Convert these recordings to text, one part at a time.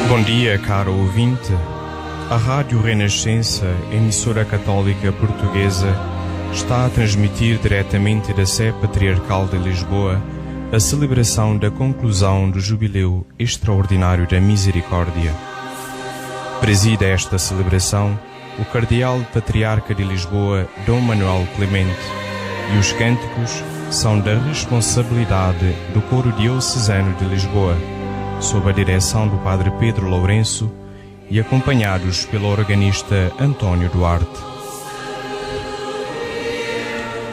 Bom dia, caro ouvinte. A Rádio Renascença, emissora católica portuguesa, está a transmitir diretamente da Sé Patriarcal de Lisboa a celebração da conclusão do Jubileu Extraordinário da Misericórdia. Preside esta celebração o Cardeal Patriarca de Lisboa, Dom Manuel Clemente, e os cânticos são da responsabilidade do Coro Diocesano de Lisboa, sob a direção do Padre Pedro Lourenço e acompanhados pelo organista António Duarte.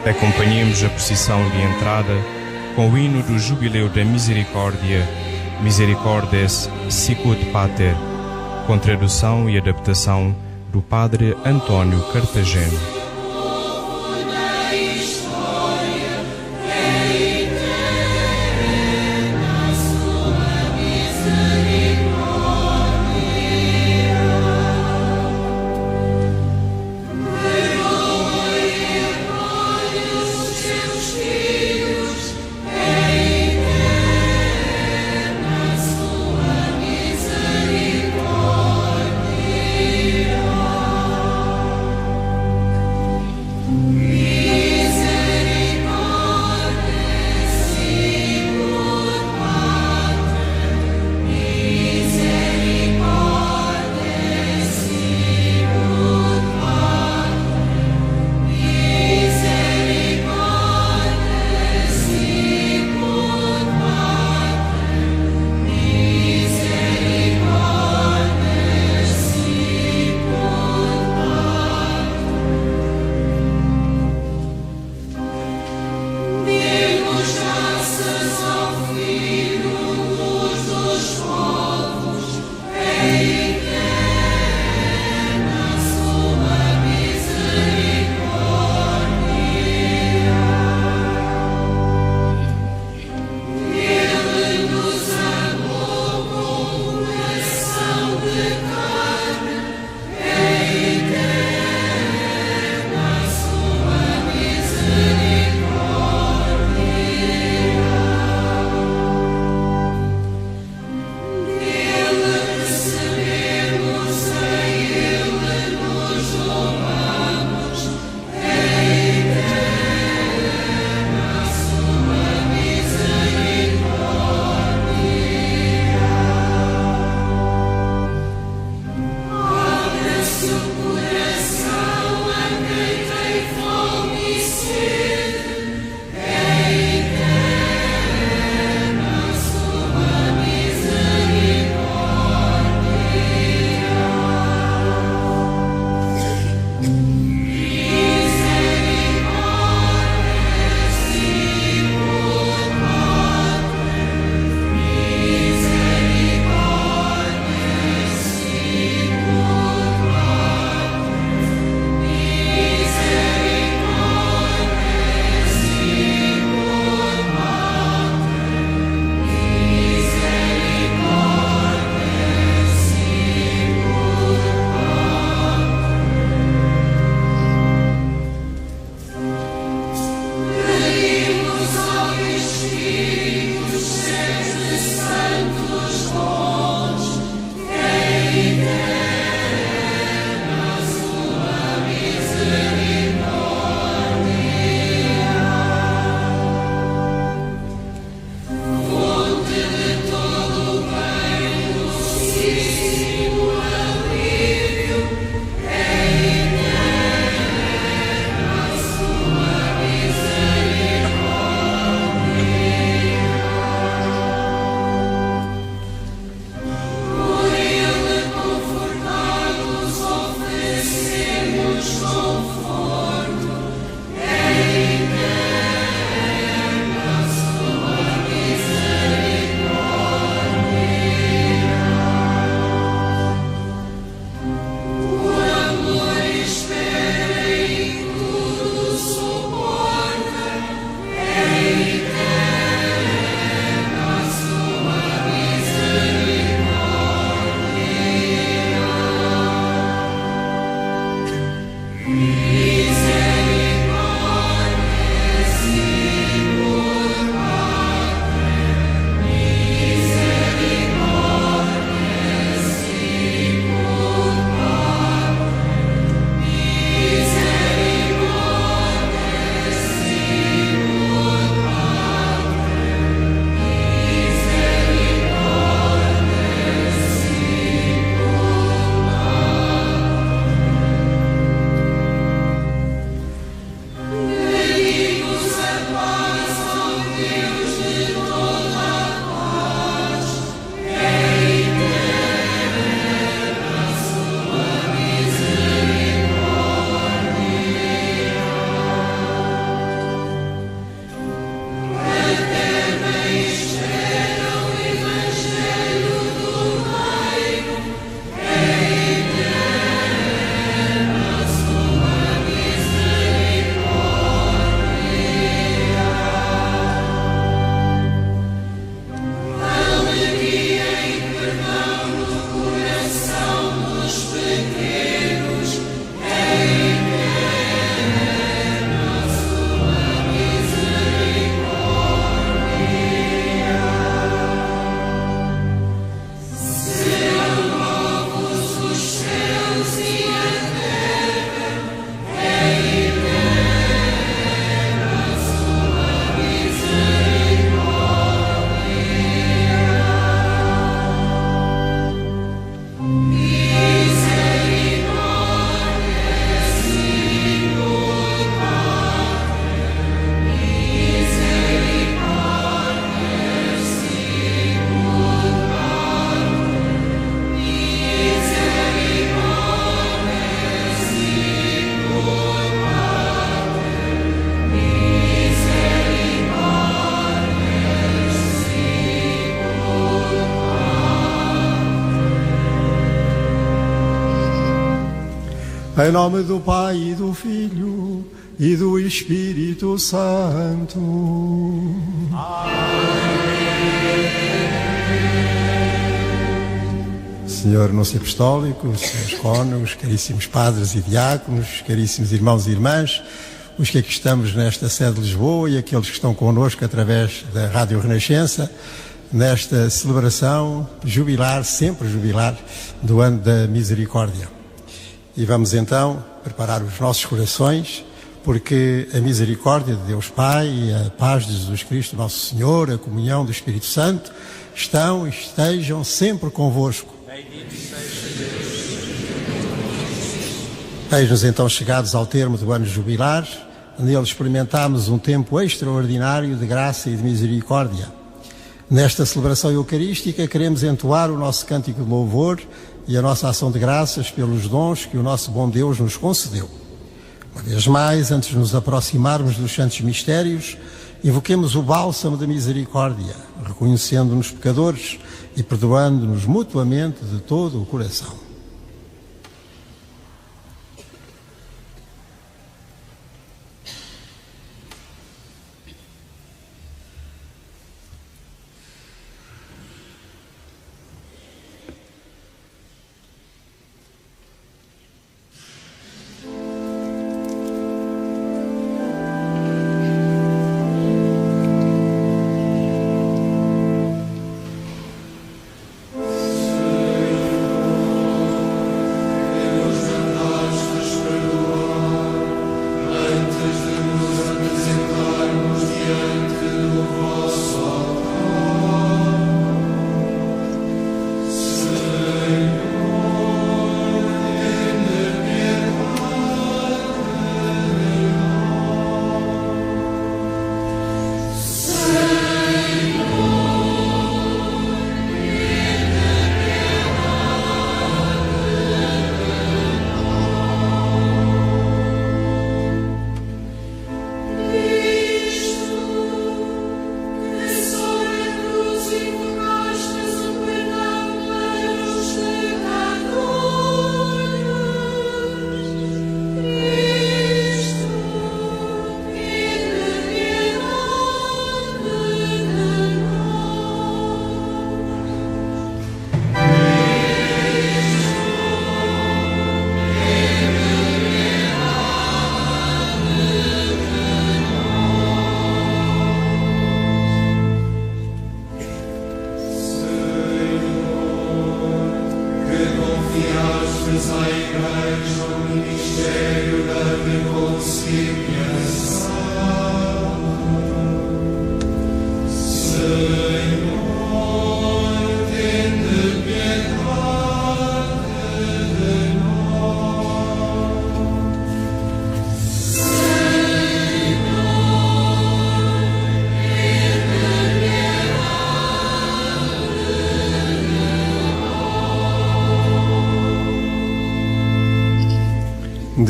Acompanhemos a procissão de entrada com o hino do Jubileu da Misericórdia, Misericordes Sicut Pater, com tradução e adaptação do Padre Antônio Cartageno. Em nome do Pai e do Filho e do Espírito Santo. Senhor Anúncio Apostólico, senhores cônegos, caríssimos padres e diáconos, caríssimos irmãos e irmãs, os que aqui estamos nesta sede de Lisboa e aqueles que estão connosco através da Rádio Renascença, nesta celebração jubilar, sempre jubilar, do ano da Misericórdia. E vamos então preparar os nossos corações, porque a misericórdia de Deus Pai, a paz de Jesus Cristo, nosso Senhor, a comunhão do Espírito Santo, estejam sempre convosco. Eis-nos então chegados ao termo do ano jubilar, nele experimentámos um tempo extraordinário de graça e de misericórdia. Nesta celebração eucarística queremos entoar o nosso cântico de louvor e a nossa ação de graças pelos dons que o nosso bom Deus nos concedeu. Uma vez mais, antes de nos aproximarmos dos santos mistérios, invoquemos o bálsamo da misericórdia, reconhecendo-nos pecadores e perdoando-nos mutuamente de todo o coração.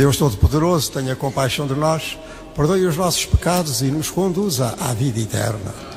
Deus Todo-Poderoso, tenha compaixão de nós, perdoe os nossos pecados e nos conduza à vida eterna.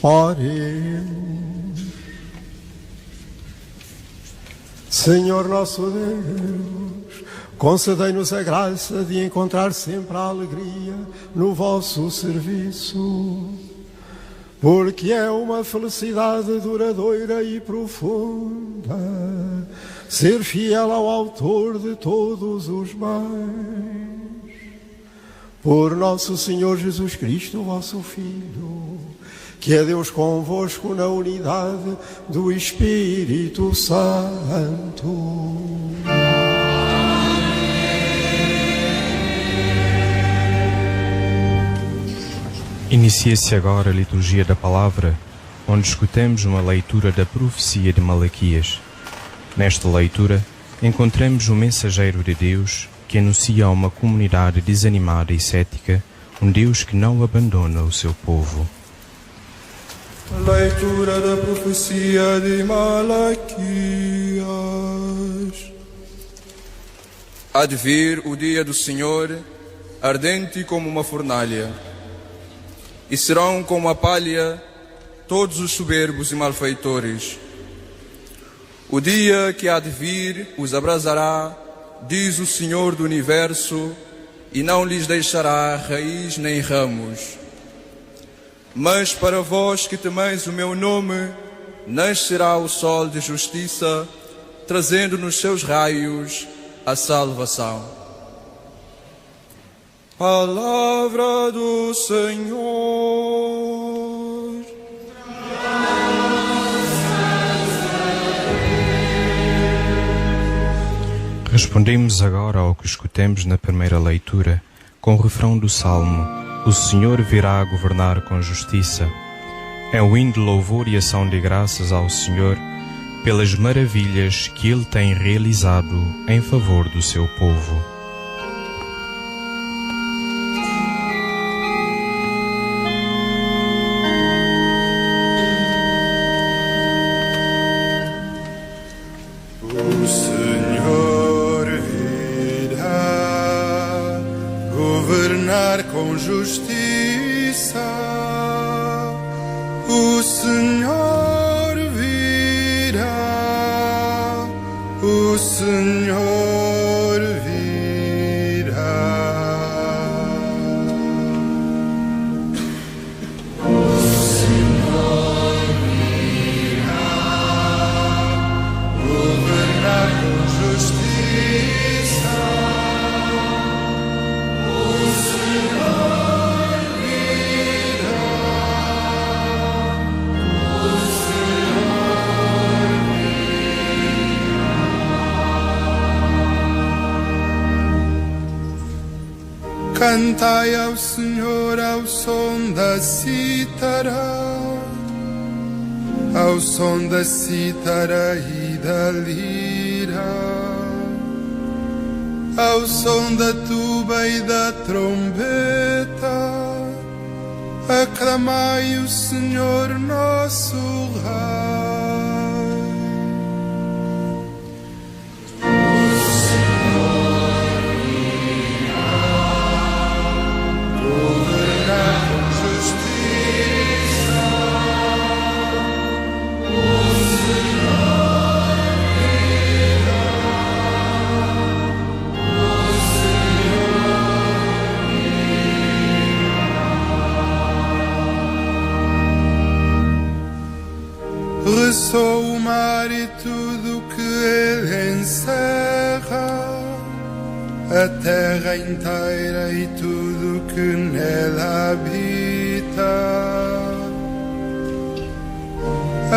Oremos. Senhor nosso Deus, concedei-nos a graça de encontrar sempre a alegria no vosso serviço, porque é uma felicidade duradoura e profunda ser fiel ao Autor de todos os bens. Por nosso Senhor Jesus Cristo, vosso Filho, que é Deus convosco na unidade do Espírito Santo. Inicia-se agora a liturgia da palavra, onde escutamos uma leitura da profecia de Malaquias. Nesta leitura, encontramos o mensageiro de Deus que anuncia a uma comunidade desanimada e cética um Deus que não abandona o seu povo. Leitura da profecia de Malaquias. Há de vir o dia do Senhor, ardente como uma fornalha, e serão como a palha todos os soberbos e malfeitores. O dia que há de vir os abrasará, diz o Senhor do Universo, e não lhes deixará raiz nem ramos. Mas para vós que temeis o meu nome, nascerá o sol de justiça, trazendo nos seus raios a salvação. Palavra do Senhor. Respondemos agora ao que escutemos na primeira leitura, com o refrão do Salmo: O Senhor virá governar com justiça. É um hino de louvor e ação de graças ao Senhor pelas maravilhas que Ele tem realizado em favor do seu povo. O Senhor virá governar com justiça. O Senhor virá, o Senhor virá. O Senhor virá governar com justiça. O Senhor virá. Cantai ao Senhor ao som da cítara, ao som da cítara e da lira, ao som da tuba e da trombeta, aclamai o Senhor nosso Rei. Ressoa o mar e tudo que ele encerra, a terra inteira e tudo que nela habita.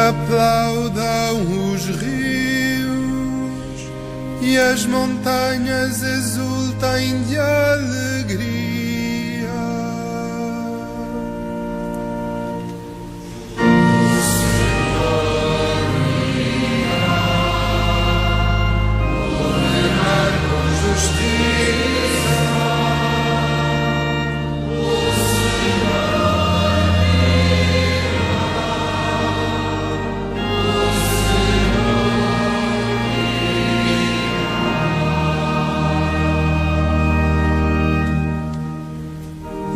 Aplaudam os rios e as montanhas exultem de alegria.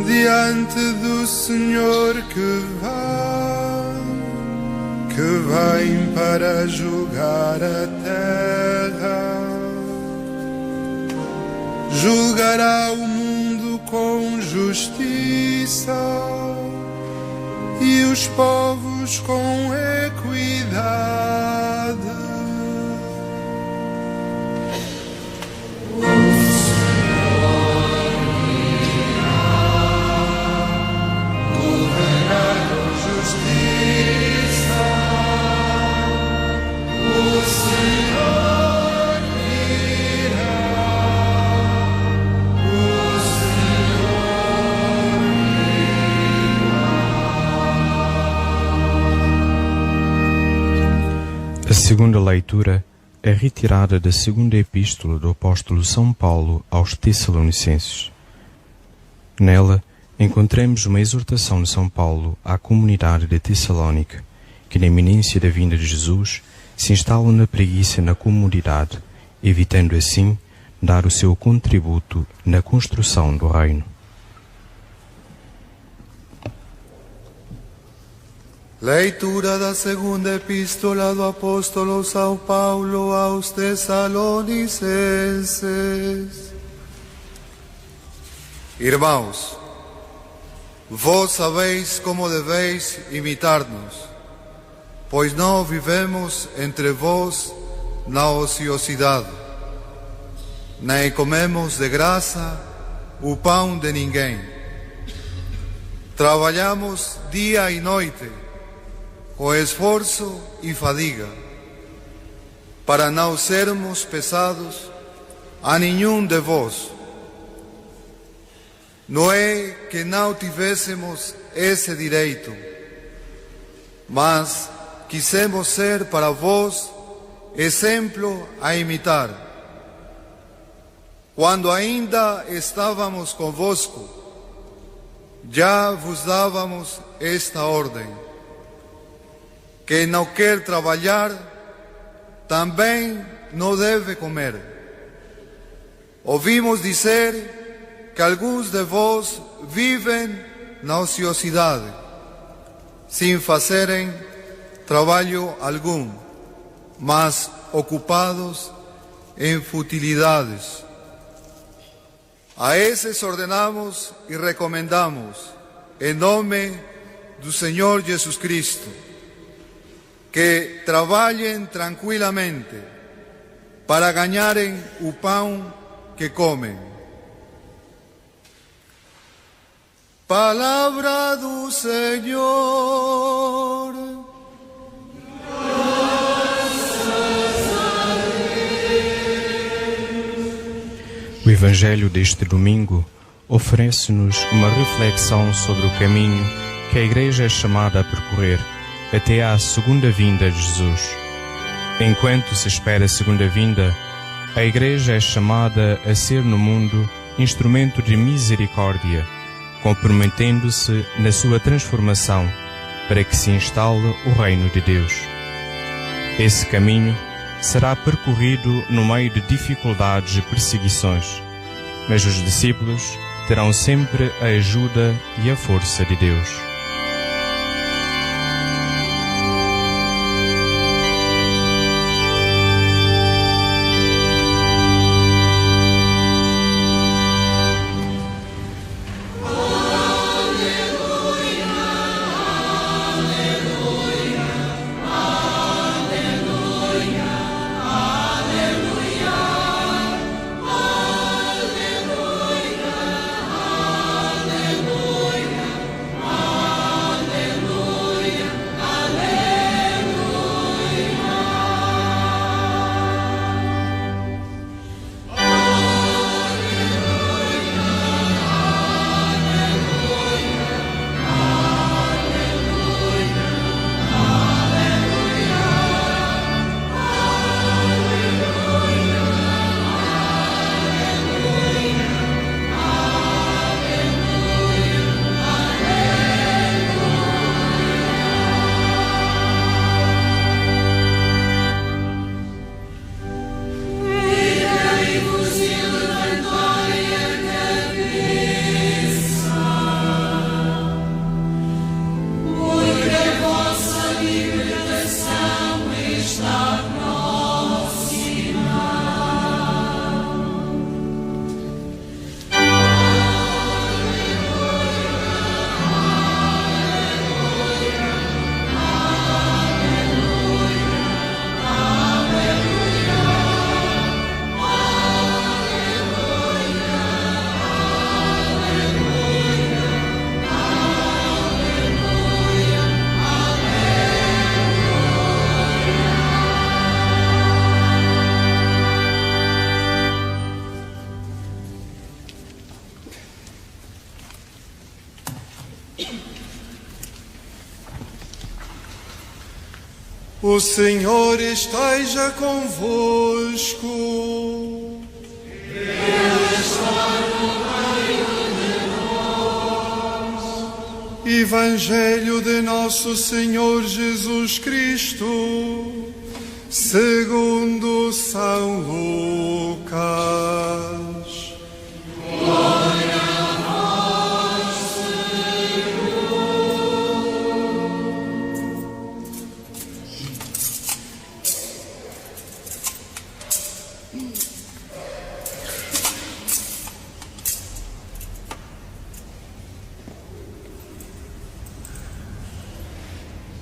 Diante do Senhor que vai que vem para julgar a terra. Julgará o mundo com justiça e os povos com equidade. A segunda leitura é retirada da segunda epístola do apóstolo São Paulo aos Tessalonicenses. Nela, encontramos uma exortação de São Paulo à comunidade de Tessalónica, que na iminência da vinda de Jesus se instala na preguiça na comunidade, evitando assim dar o seu contributo na construção do reino. Leitura da segunda epístola do apóstolo São Paulo aos Tessalonicenses. Irmãos, vós sabeis como deveis imitar-nos, pois não vivemos entre vós na ociosidade, nem comemos de graça o pão de ninguém. Trabalhamos dia e noite, com esforço e fadiga, para não sermos pesados a nenhum de vós. Não é que não tivéssemos esse direito, mas quisemos ser para vós exemplo a imitar. Quando ainda estávamos convosco, já vos dávamos esta ordem: quem não quer trabalhar, também não deve comer. Ouvimos dizer que alguns de vós vivem na ociosidade, sem fazerem trabalho algum, mas ocupados em futilidades. A esses ordenamos e recomendamos, em nome do Senhor Jesus Cristo, que trabalhem tranquilamente para ganharem o pão que comem. Palavra do Senhor. O Evangelho deste domingo oferece-nos uma reflexão sobre o caminho que a Igreja é chamada a percorrer até à segunda vinda de Jesus. Enquanto se espera a segunda vinda, a Igreja é chamada a ser no mundo instrumento de misericórdia, comprometendo-se na sua transformação para que se instale o reino de Deus. Esse caminho será percorrido no meio de dificuldades e perseguições, mas os discípulos terão sempre a ajuda e a força de Deus. O Senhor esteja convosco. Ele está no meio de nós. Evangelho de nosso Senhor Jesus Cristo, segundo São Lucas. Glória a vós, Senhor.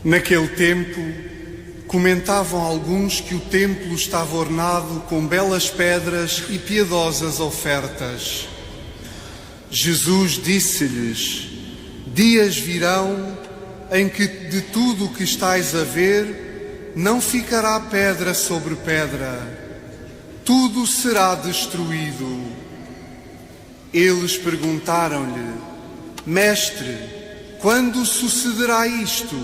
Naquele tempo, comentavam alguns que o templo estava ornado com belas pedras e piedosas ofertas. Jesus disse-lhes: dias virão em que de tudo o que estais a ver não ficará pedra sobre pedra, tudo será destruído. Eles perguntaram-lhe: Mestre, quando sucederá isto?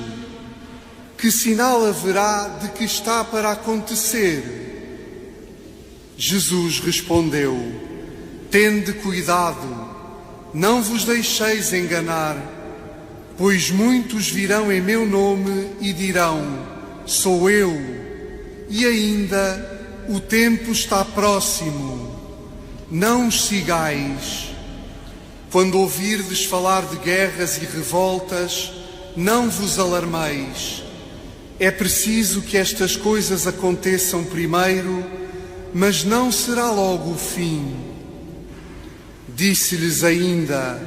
Que sinal haverá de que está para acontecer? Jesus respondeu: tende cuidado, não vos deixeis enganar, pois muitos virão em meu nome e dirão: sou eu, e ainda o tempo está próximo. Não os sigais. Quando ouvirdes falar de guerras e revoltas, não vos alarmeis. É preciso que estas coisas aconteçam primeiro, mas não será logo o fim. Disse-lhes ainda: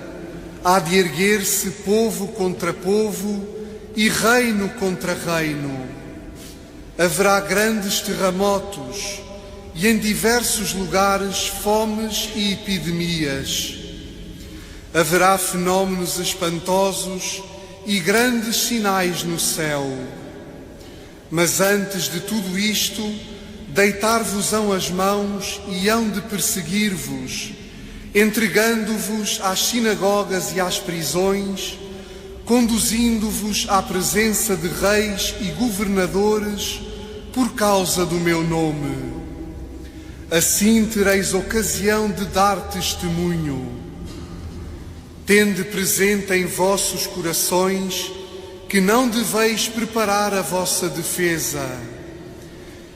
há de erguer-se povo contra povo e reino contra reino. Haverá grandes terremotos e em diversos lugares fomes e epidemias. Haverá fenómenos espantosos e grandes sinais no céu. Mas antes de tudo isto, deitar-vos-ão as mãos e hão de perseguir-vos, entregando-vos às sinagogas e às prisões, conduzindo-vos à presença de reis e governadores por causa do meu nome. Assim tereis ocasião de dar testemunho. Tende presente em vossos corações que não deveis preparar a vossa defesa.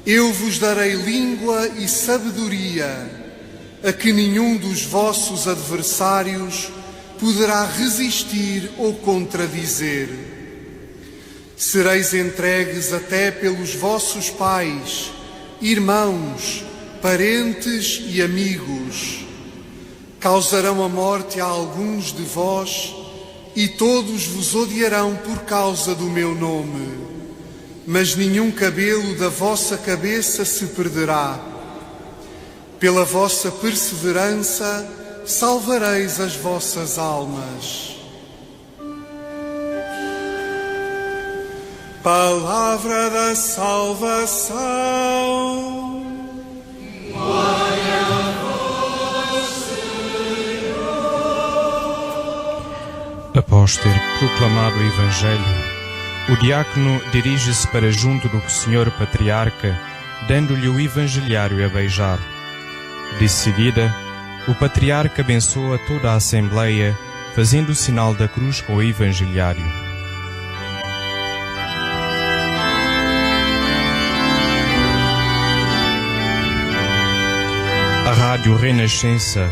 Eu vos darei língua e sabedoria, a que nenhum dos vossos adversários poderá resistir ou contradizer. Sereis entregues até pelos vossos pais, irmãos, parentes e amigos. Causarão a morte a alguns de vós, e todos vos odiarão por causa do meu nome. Mas nenhum cabelo da vossa cabeça se perderá. Pela vossa perseverança salvareis as vossas almas. Palavra da salvação. Glória a vós, Senhor. Após ter proclamado o Evangelho, o diácono dirige-se para junto do Senhor Patriarca, dando-lhe o Evangeliário a beijar. De seguida, o Patriarca abençoa toda a Assembleia, fazendo o sinal da cruz com o Evangeliário. A Rádio Renascença,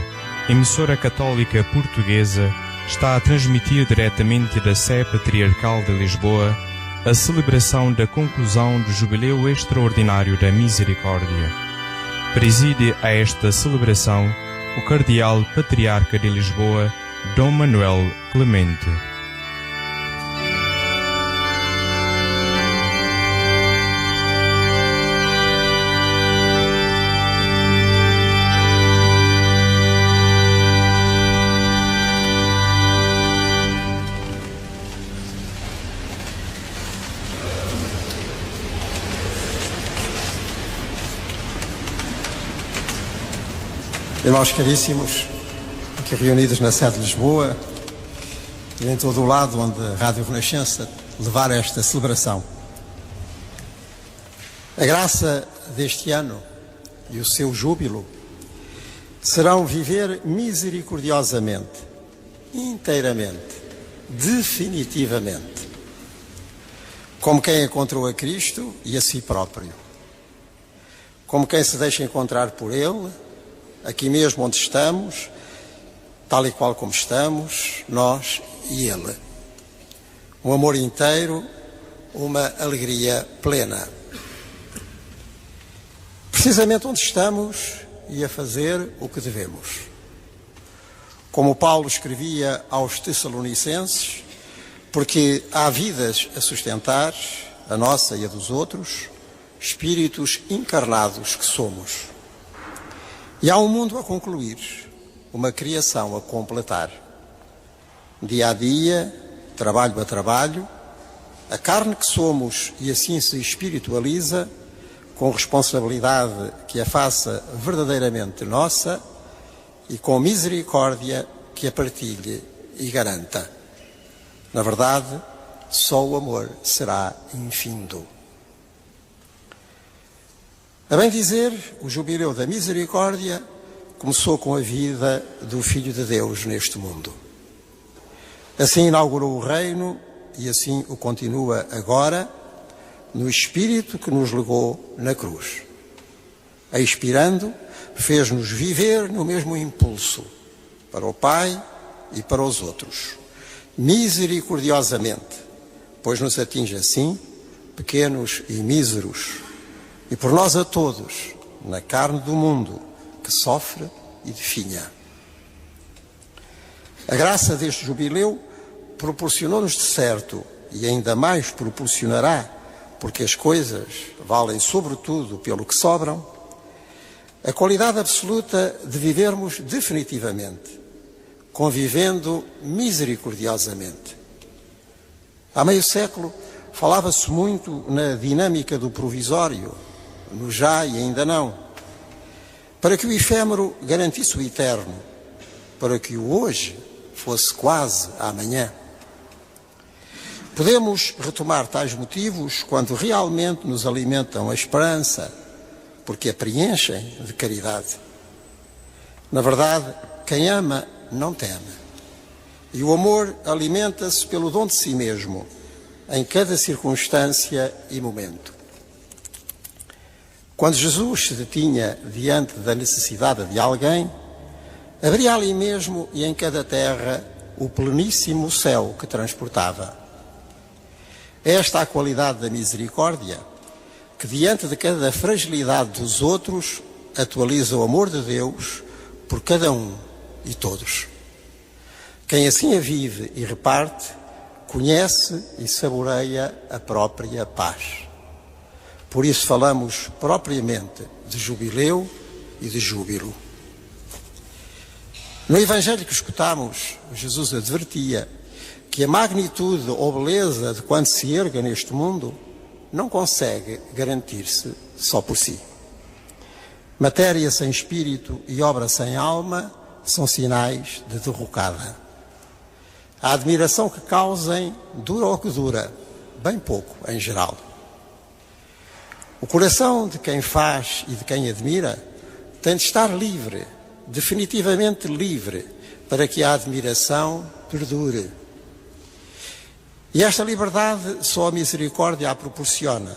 emissora católica portuguesa, está a transmitir diretamente da Sé Patriarcal de Lisboa a celebração da conclusão do Jubileu Extraordinário da Misericórdia. Preside a esta celebração o Cardeal Patriarca de Lisboa, Dom Manuel Clemente. Irmãos caríssimos, aqui reunidos na sede de Lisboa, e em todo o lado onde a Rádio Renascença levar esta celebração. A graça deste ano e o seu júbilo serão viver misericordiosamente, inteiramente, definitivamente, como quem encontrou a Cristo e a si próprio, como quem se deixa encontrar por Ele, aqui mesmo onde estamos, tal e qual como estamos, nós e Ele. Um amor inteiro, uma alegria plena. Precisamente onde estamos e a fazer o que devemos. Como Paulo escrevia aos Tessalonicenses, porque há vidas a sustentar, a nossa e a dos outros, espíritos encarnados que somos. E há um mundo a concluir, uma criação a completar. Dia a dia, trabalho a trabalho, a carne que somos e assim se espiritualiza, com responsabilidade que a faça verdadeiramente nossa e com misericórdia que a partilhe e garanta. Na verdade, só o amor será infindo. A bem dizer, o jubileu da misericórdia começou com a vida do Filho de Deus neste mundo. Assim inaugurou o reino e assim o continua agora, no Espírito que nos legou na cruz. Expirando, fez-nos viver no mesmo impulso, para o Pai e para os outros, misericordiosamente, pois nos atinge assim, pequenos e míseros, e por nós a todos, na carne do mundo, que sofre e definha. A graça deste jubileu proporcionou-nos de certo, e ainda mais proporcionará, porque as coisas valem sobretudo pelo que sobram, a qualidade absoluta de vivermos definitivamente, convivendo misericordiosamente. Há meio século falava-se muito na dinâmica do provisório, no já e ainda não, para que o efêmero garantisse o eterno, para que o hoje fosse quase amanhã. Podemos retomar tais motivos quando realmente nos alimentam a esperança, porque a preenchem de caridade. Na verdade, quem ama não teme. E o amor alimenta-se pelo dom de si mesmo, em cada circunstância e momento. Quando Jesus se detinha diante da necessidade de alguém, abria ali mesmo e em cada terra o pleníssimo céu que transportava. Esta é a qualidade da misericórdia, que diante de cada fragilidade dos outros, atualiza o amor de Deus por cada um e todos. Quem assim a vive e reparte, conhece e saboreia a própria paz. Por isso falamos propriamente de jubileu e de júbilo. No Evangelho que escutamos, Jesus advertia que a magnitude ou beleza de quanto se erga neste mundo não consegue garantir-se só por si. Matéria sem espírito e obra sem alma são sinais de derrocada. A admiração que causem dura o que dura, bem pouco em geral. O coração de quem faz e de quem admira tem de estar livre, definitivamente livre, para que a admiração perdure. E esta liberdade só a misericórdia a proporciona,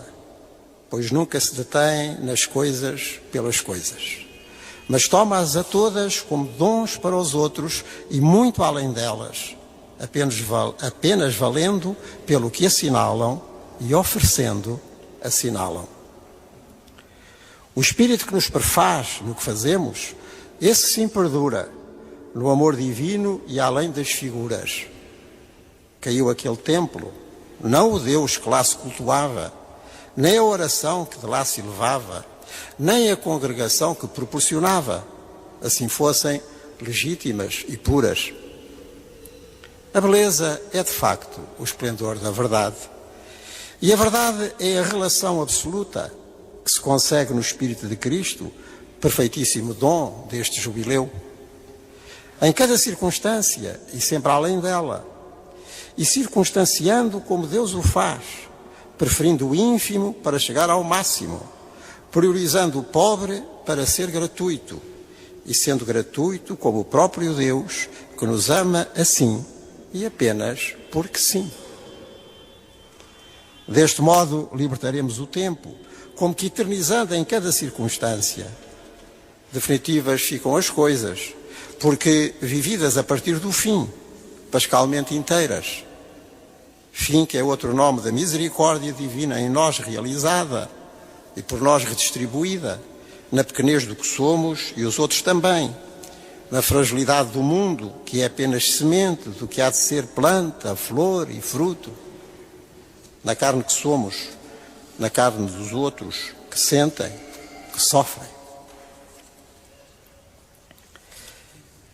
pois nunca se detém nas coisas pelas coisas, mas toma-as a todas como dons para os outros e muito além delas, apenas valendo pelo que assinalam e oferecendo, assinalam. O Espírito que nos perfaz no que fazemos, esse sim perdura, no amor divino e além das figuras. Caiu aquele templo, não o Deus que lá se cultuava, nem a oração que de lá se elevava, nem a congregação que proporcionava, assim fossem legítimas e puras. A beleza é de facto o esplendor da verdade. E a verdade é a relação absoluta que se consegue no Espírito de Cristo, perfeitíssimo dom deste jubileu. Em cada circunstância e sempre além dela, e circunstanciando como Deus o faz, preferindo o ínfimo para chegar ao máximo, priorizando o pobre para ser gratuito, e sendo gratuito como o próprio Deus, que nos ama assim e apenas porque sim. Deste modo, libertaremos o tempo, como que eternizando em cada circunstância. Definitivas ficam as coisas, porque vividas a partir do fim, pascalmente inteiras. Fim que é outro nome da misericórdia divina em nós realizada e por nós redistribuída, na pequenez do que somos e os outros também, na fragilidade do mundo, que é apenas semente do que há de ser planta, flor e fruto, na carne que somos, na carne dos outros que sentem, que sofrem.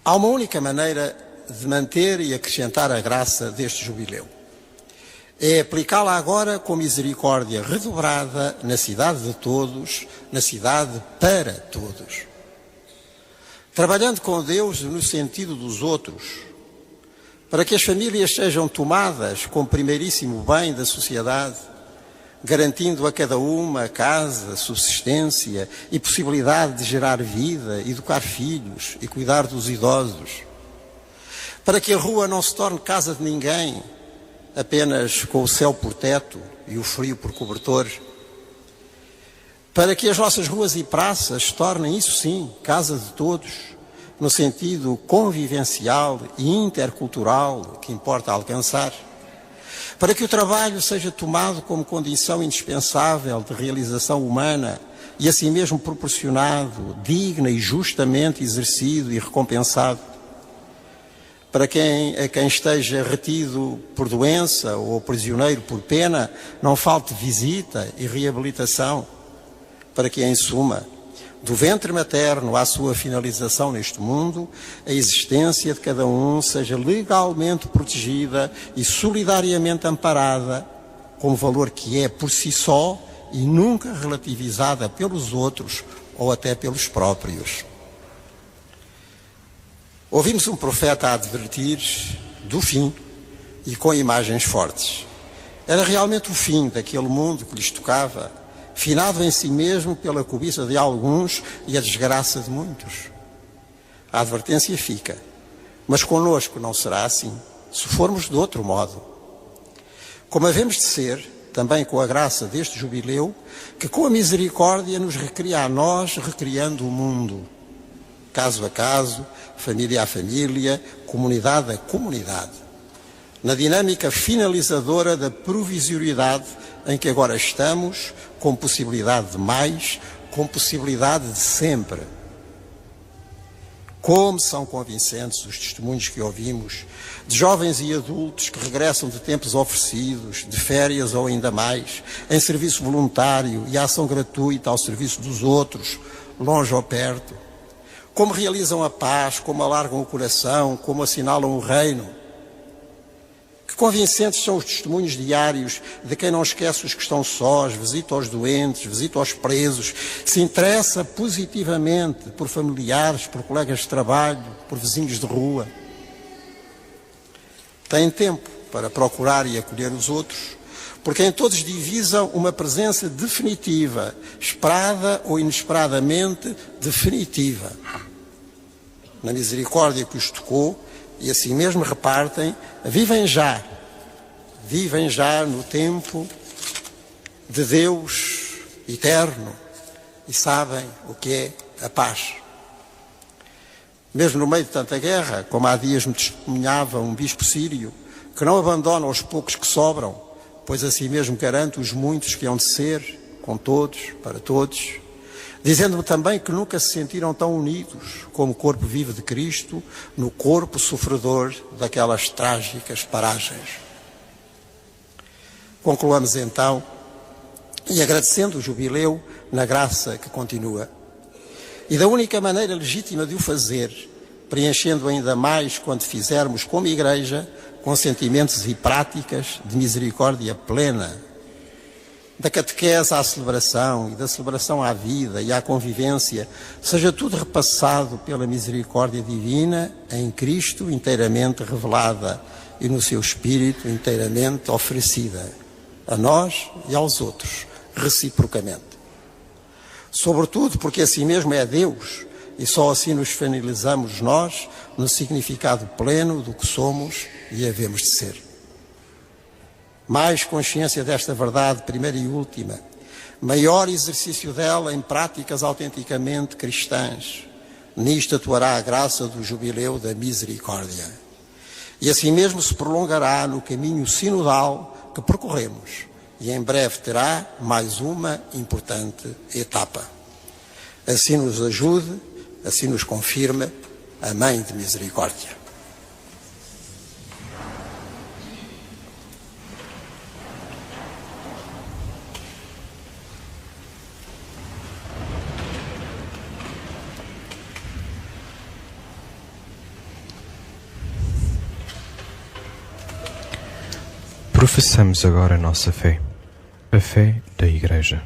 Há uma única maneira de manter e acrescentar a graça deste jubileu. É aplicá-la agora com misericórdia redobrada na cidade de todos, na cidade para todos. Trabalhando com Deus no sentido dos outros, para que as famílias sejam tomadas como primeiríssimo bem da sociedade, garantindo a cada uma casa, subsistência e possibilidade de gerar vida, educar filhos e cuidar dos idosos. Para que a rua não se torne casa de ninguém, apenas com o céu por teto e o frio por cobertor. Para que as nossas ruas e praças se tornem, isso sim, casa de todos, no sentido convivencial e intercultural que importa alcançar. Para que o trabalho seja tomado como condição indispensável de realização humana e assim mesmo proporcionado, digna e justamente exercido e recompensado. Para a quem esteja retido por doença ou prisioneiro por pena, não falte visita e reabilitação. Para que, em suma, do ventre materno à sua finalização neste mundo, a existência de cada um seja legalmente protegida e solidariamente amparada, como valor que é por si só e nunca relativizada pelos outros ou até pelos próprios. Ouvimos um profeta a advertir do fim e com imagens fortes. Era realmente o fim daquele mundo que lhes tocava, finado em si mesmo pela cobiça de alguns e a desgraça de muitos. A advertência fica, mas connosco não será assim, se formos de outro modo. Como havemos de ser, também com a graça deste jubileu, que com a misericórdia nos recria a nós, recriando o mundo, caso a caso, família a família, comunidade a comunidade, na dinâmica finalizadora da provisoriedade em que agora estamos, com possibilidade de mais, com possibilidade de sempre. Como são convincentes os testemunhos que ouvimos de jovens e adultos que regressam de tempos oferecidos, de férias ou ainda mais, em serviço voluntário e ação gratuita ao serviço dos outros, longe ou perto. Como realizam a paz, como alargam o coração, como assinalam o reino. Que convincentes são os testemunhos diários de quem não esquece os que estão sós, visita aos doentes, visita aos presos, se interessa positivamente por familiares, por colegas de trabalho, por vizinhos de rua. Têm tempo para procurar e acolher os outros, porque em todos divisam uma presença definitiva, esperada ou inesperadamente definitiva. Na misericórdia que os tocou, e assim mesmo repartem, vivem já no tempo de Deus eterno e sabem o que é a paz. Mesmo no meio de tanta guerra, como há dias me testemunhava um bispo sírio, que não abandona os poucos que sobram, pois assim mesmo garante os muitos que hão de ser, com todos, para todos, dizendo-me também que nunca se sentiram tão unidos como o corpo vivo de Cristo no corpo sofredor daquelas trágicas paragens. Concluamos então, e agradecendo o jubileu na graça que continua. E da única maneira legítima de o fazer, preenchendo ainda mais quando fizermos como Igreja, com sentimentos e práticas de misericórdia plena, da catequese à celebração e da celebração à vida e à convivência, seja tudo repassado pela misericórdia divina em Cristo inteiramente revelada e no seu espírito inteiramente oferecida a nós e aos outros, reciprocamente. Sobretudo porque assim mesmo é Deus e só assim nos finalizamos nós no significado pleno do que somos e havemos de ser. Mais consciência desta verdade primeira e última, maior exercício dela em práticas autenticamente cristãs. Nisto atuará a graça do jubileu da misericórdia. E assim mesmo se prolongará no caminho sinodal que percorremos e em breve terá mais uma importante etapa. Assim nos ajude, assim nos confirma a Mãe de Misericórdia. Professamos agora a nossa fé, a fé da Igreja.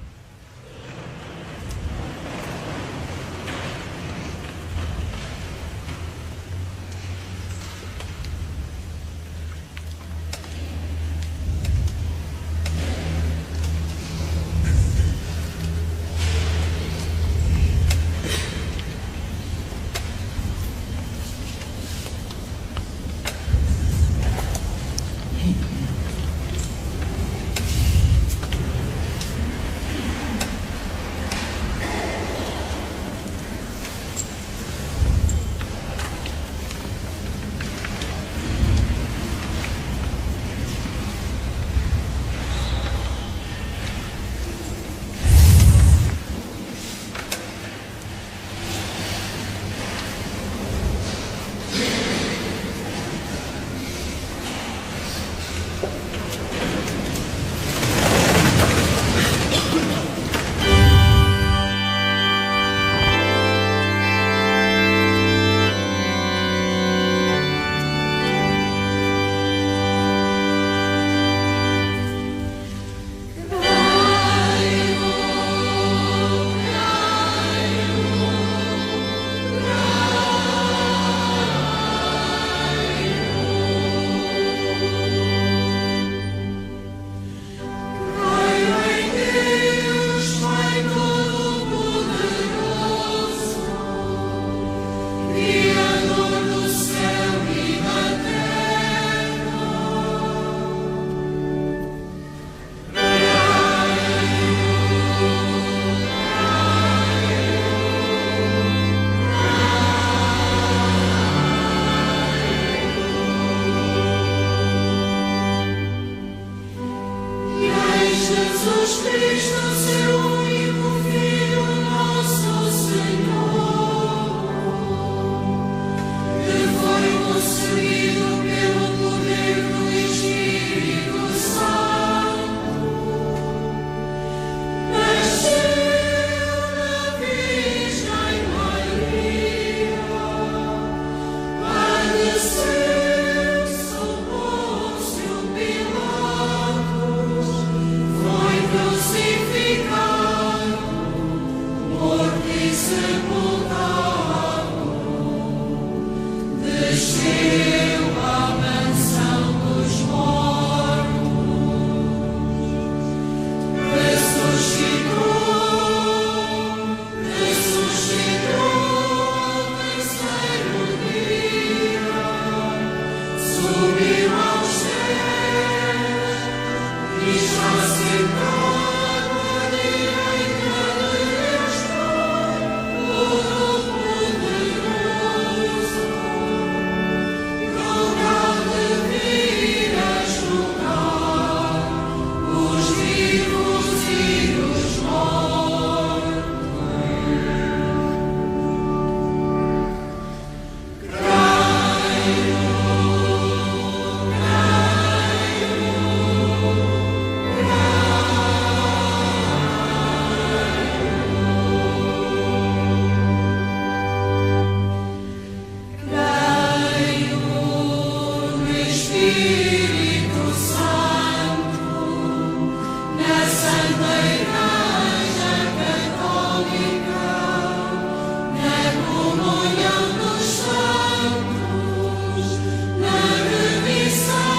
Missão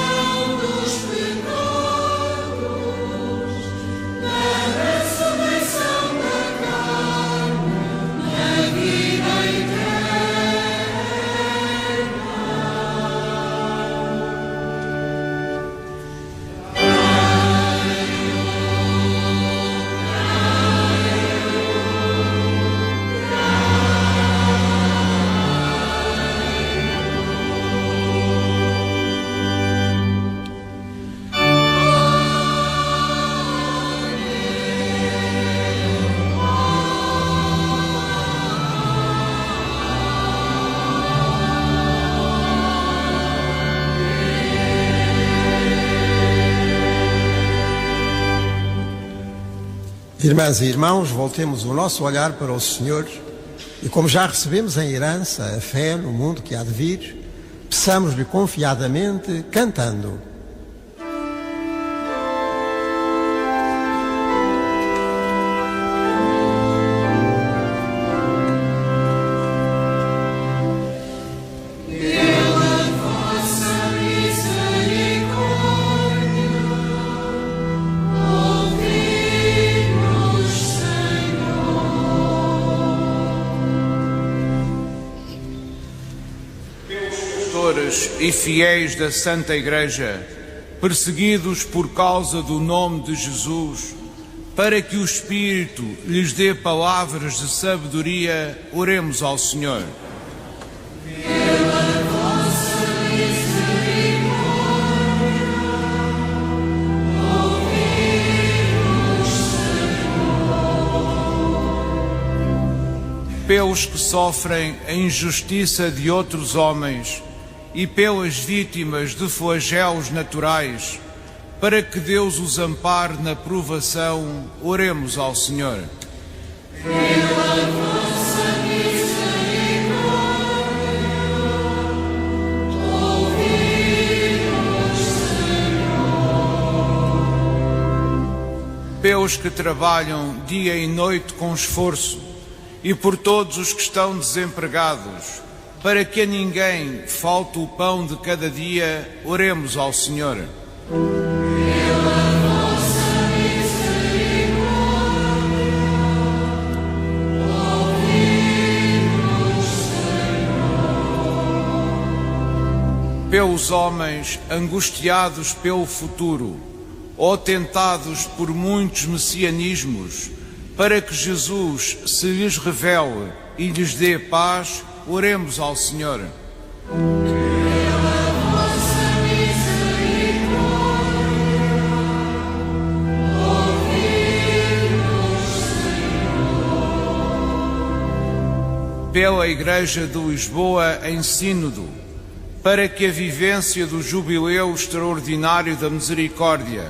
Irmãs e irmãos, voltemos o nosso olhar para o Senhor e, como já recebemos em herança a fé no mundo que há de vir, peçamos-lhe confiadamente, cantando. E fiéis da Santa Igreja, perseguidos por causa do nome de Jesus, para que o Espírito lhes dê palavras de sabedoria, oremos ao Senhor. Pela vossa misericórdia, ouvi-nos, Senhor. Pelos que sofrem a injustiça de outros homens, e pelas vítimas de flagelos naturais, para que Deus os ampare na provação, oremos ao Senhor. Pela vossa misericórdia, ouvi-nos, Senhor. Pelos que trabalham dia e noite com esforço, e por todos os que estão desempregados, para que a ninguém falte o pão de cada dia, oremos ao Senhor. Pela vossa misericórdia, ouvi-nos, Senhor. Pelos homens angustiados pelo futuro, ou tentados por muitos messianismos, para que Jesus se lhes revele e lhes dê paz, oremos ao Senhor. Pela vossa misericórdia, ouvi-nos, Senhor. Pela Igreja de Lisboa em Sínodo, para que a vivência do Jubileu Extraordinário da Misericórdia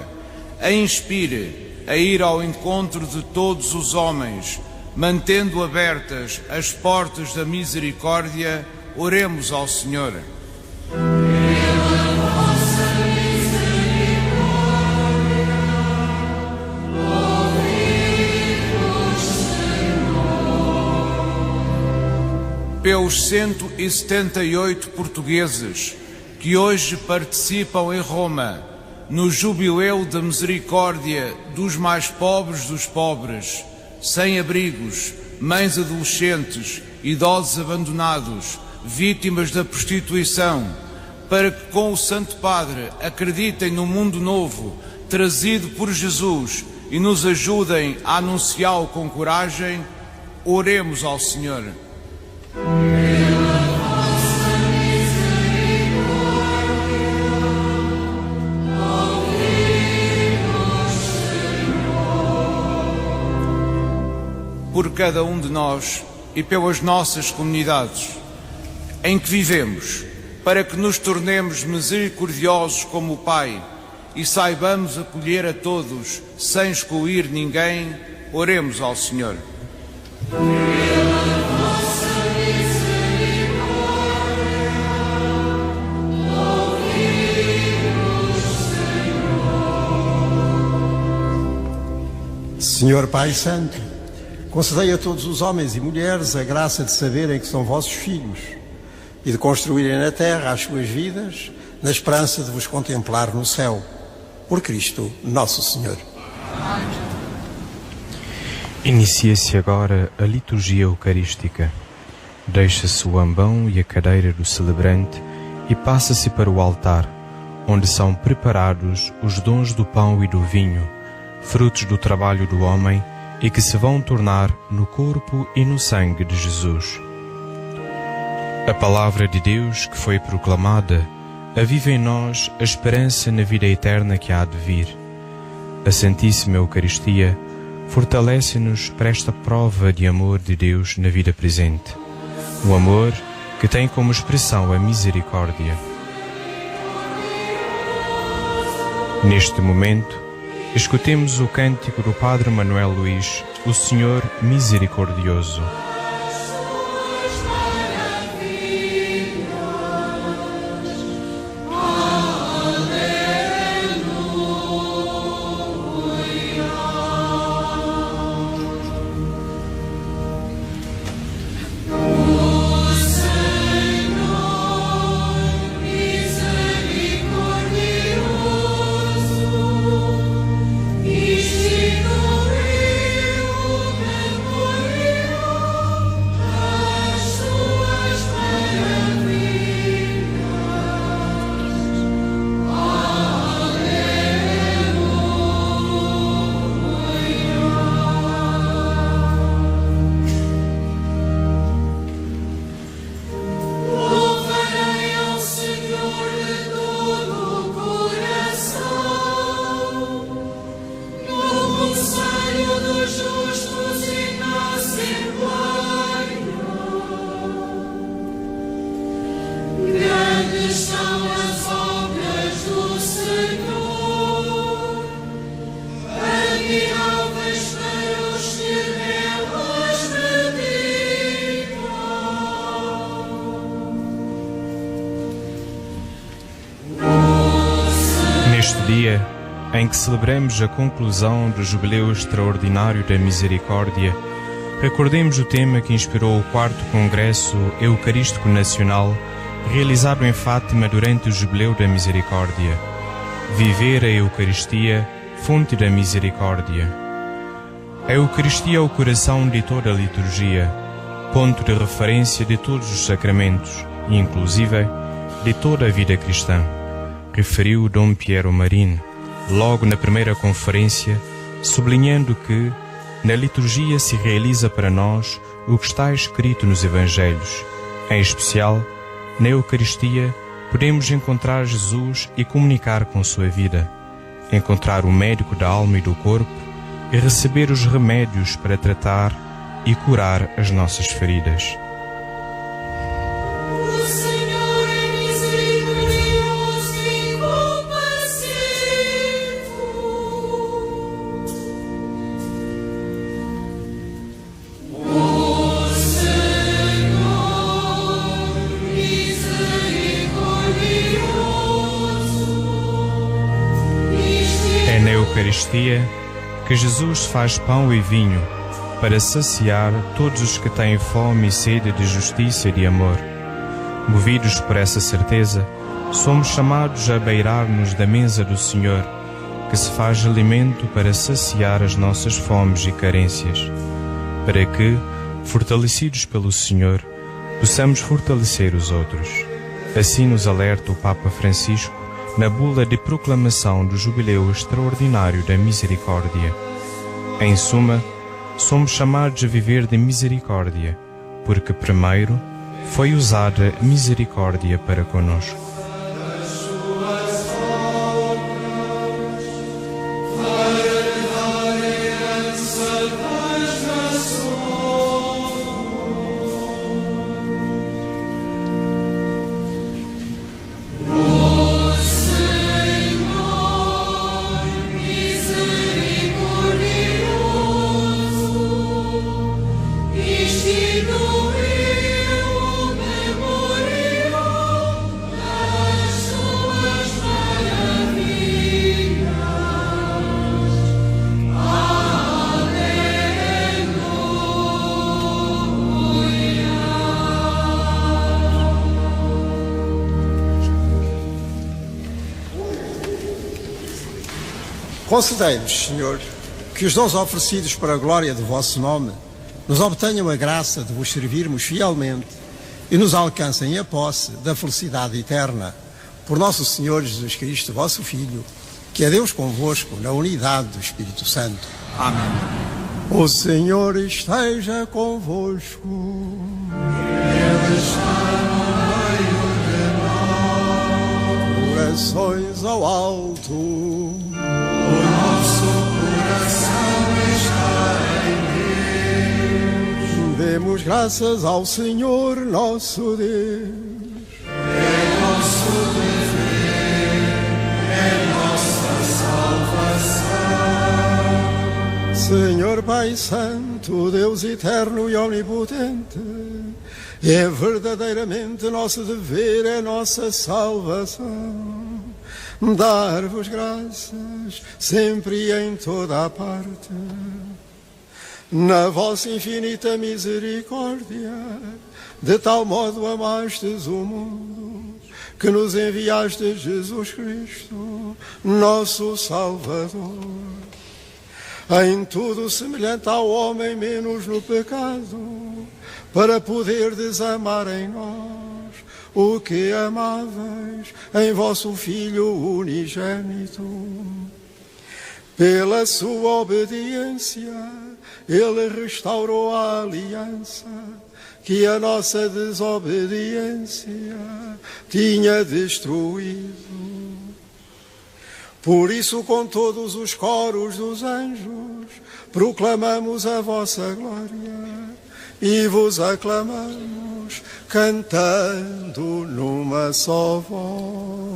a inspire a ir ao encontro de todos os homens, mantendo abertas as portas da misericórdia, oremos ao Senhor. Pela vossa misericórdia, ouvi-nos, Senhor. Pelos 178 portugueses que hoje participam em Roma no Jubileu da Misericórdia dos mais pobres dos pobres, sem abrigos, mães adolescentes, idosos abandonados, vítimas da prostituição, para que com o Santo Padre acreditem no mundo novo, trazido por Jesus, e nos ajudem a anunciá-lo com coragem, oremos ao Senhor. Pela vossa misericórdia, ouvi-nos, por cada um de nós e pelas nossas comunidades em que vivemos, para que nos tornemos misericordiosos como o Pai e saibamos acolher a todos sem excluir ninguém, oremos ao Senhor. Pela vossa misericórdia, ouvi-nos, Senhor. Senhor Pai Santo, concedei a todos os homens e mulheres a graça de saberem que são vossos filhos e de construírem na terra as suas vidas na esperança de vos contemplar no céu. Por Cristo, nosso Senhor. Inicia-se agora a liturgia eucarística. Deixa-se o ambão e a cadeira do celebrante e passa-se para o altar, onde são preparados os dons do pão e do vinho, frutos do trabalho do homem e que se vão tornar no corpo e no sangue de Jesus. A palavra de Deus que foi proclamada aviva em nós a esperança na vida eterna que há de vir. A Santíssima Eucaristia fortalece-nos para esta prova de amor de Deus na vida presente. Um amor que tem como expressão a misericórdia. Neste momento, Escutemos o cântico do Padre Manuel Luís, o Senhor Misericordioso. Neste dia em que celebramos a conclusão do Jubileu Extraordinário da Misericórdia, recordemos o tema que inspirou o 4º Congresso Eucarístico Nacional, realizado em Fátima durante o Jubileu da Misericórdia. Viver a Eucaristia, fonte da misericórdia. A Eucaristia é o coração de toda a liturgia, ponto de referência de todos os sacramentos, e inclusive de toda a vida cristã, referiu Dom Piero Marin, logo na primeira conferência, sublinhando que na liturgia se realiza para nós o que está escrito nos Evangelhos. Em especial, na Eucaristia, podemos encontrar Jesus e comunicar com sua vida, encontrar o médico da alma e do corpo e receber os remédios para tratar e curar as nossas feridas. Eucaristia, que Jesus faz pão e vinho para saciar todos os que têm fome e sede de justiça e de amor. Movidos por essa certeza, somos chamados a beirar-nos da mesa do Senhor, que se faz alimento para saciar as nossas fomes e carências, para que, fortalecidos pelo Senhor, possamos fortalecer os outros. Assim nos alerta o Papa Francisco na bula de proclamação do Jubileu Extraordinário da Misericórdia. Em suma, somos chamados a viver de misericórdia, porque primeiro foi usada misericórdia para conosco. Concedei-nos, Senhor, que os dons oferecidos para a glória do vosso nome nos obtenham a graça de vos servirmos fielmente e nos alcancem a posse da felicidade eterna. Por nosso Senhor Jesus Cristo, vosso Filho, que é Deus convosco na unidade do Espírito Santo. Amém. O Senhor esteja convosco. Ele está no meio de nós. Corações ao alto. O nosso coração está em Deus. Demos graças ao Senhor nosso Deus. É nosso dever, é nossa salvação. Pai Santo, Deus eterno e omnipotente, é verdadeiramente nosso dever, é nossa salvação, dar-vos graças sempre e em toda a parte, na vossa infinita misericórdia, de tal modo amastes o mundo, que nos enviaste Jesus Cristo, nosso Salvador, em tudo semelhante ao homem, menos no pecado, para poderdes amar em nós o que amáveis em vosso Filho unigênito. Pela sua obediência, ele restaurou a aliança que a nossa desobediência tinha destruído. Por isso, com todos os coros dos anjos, proclamamos a vossa glória e vos aclamamos, cantando numa só voz.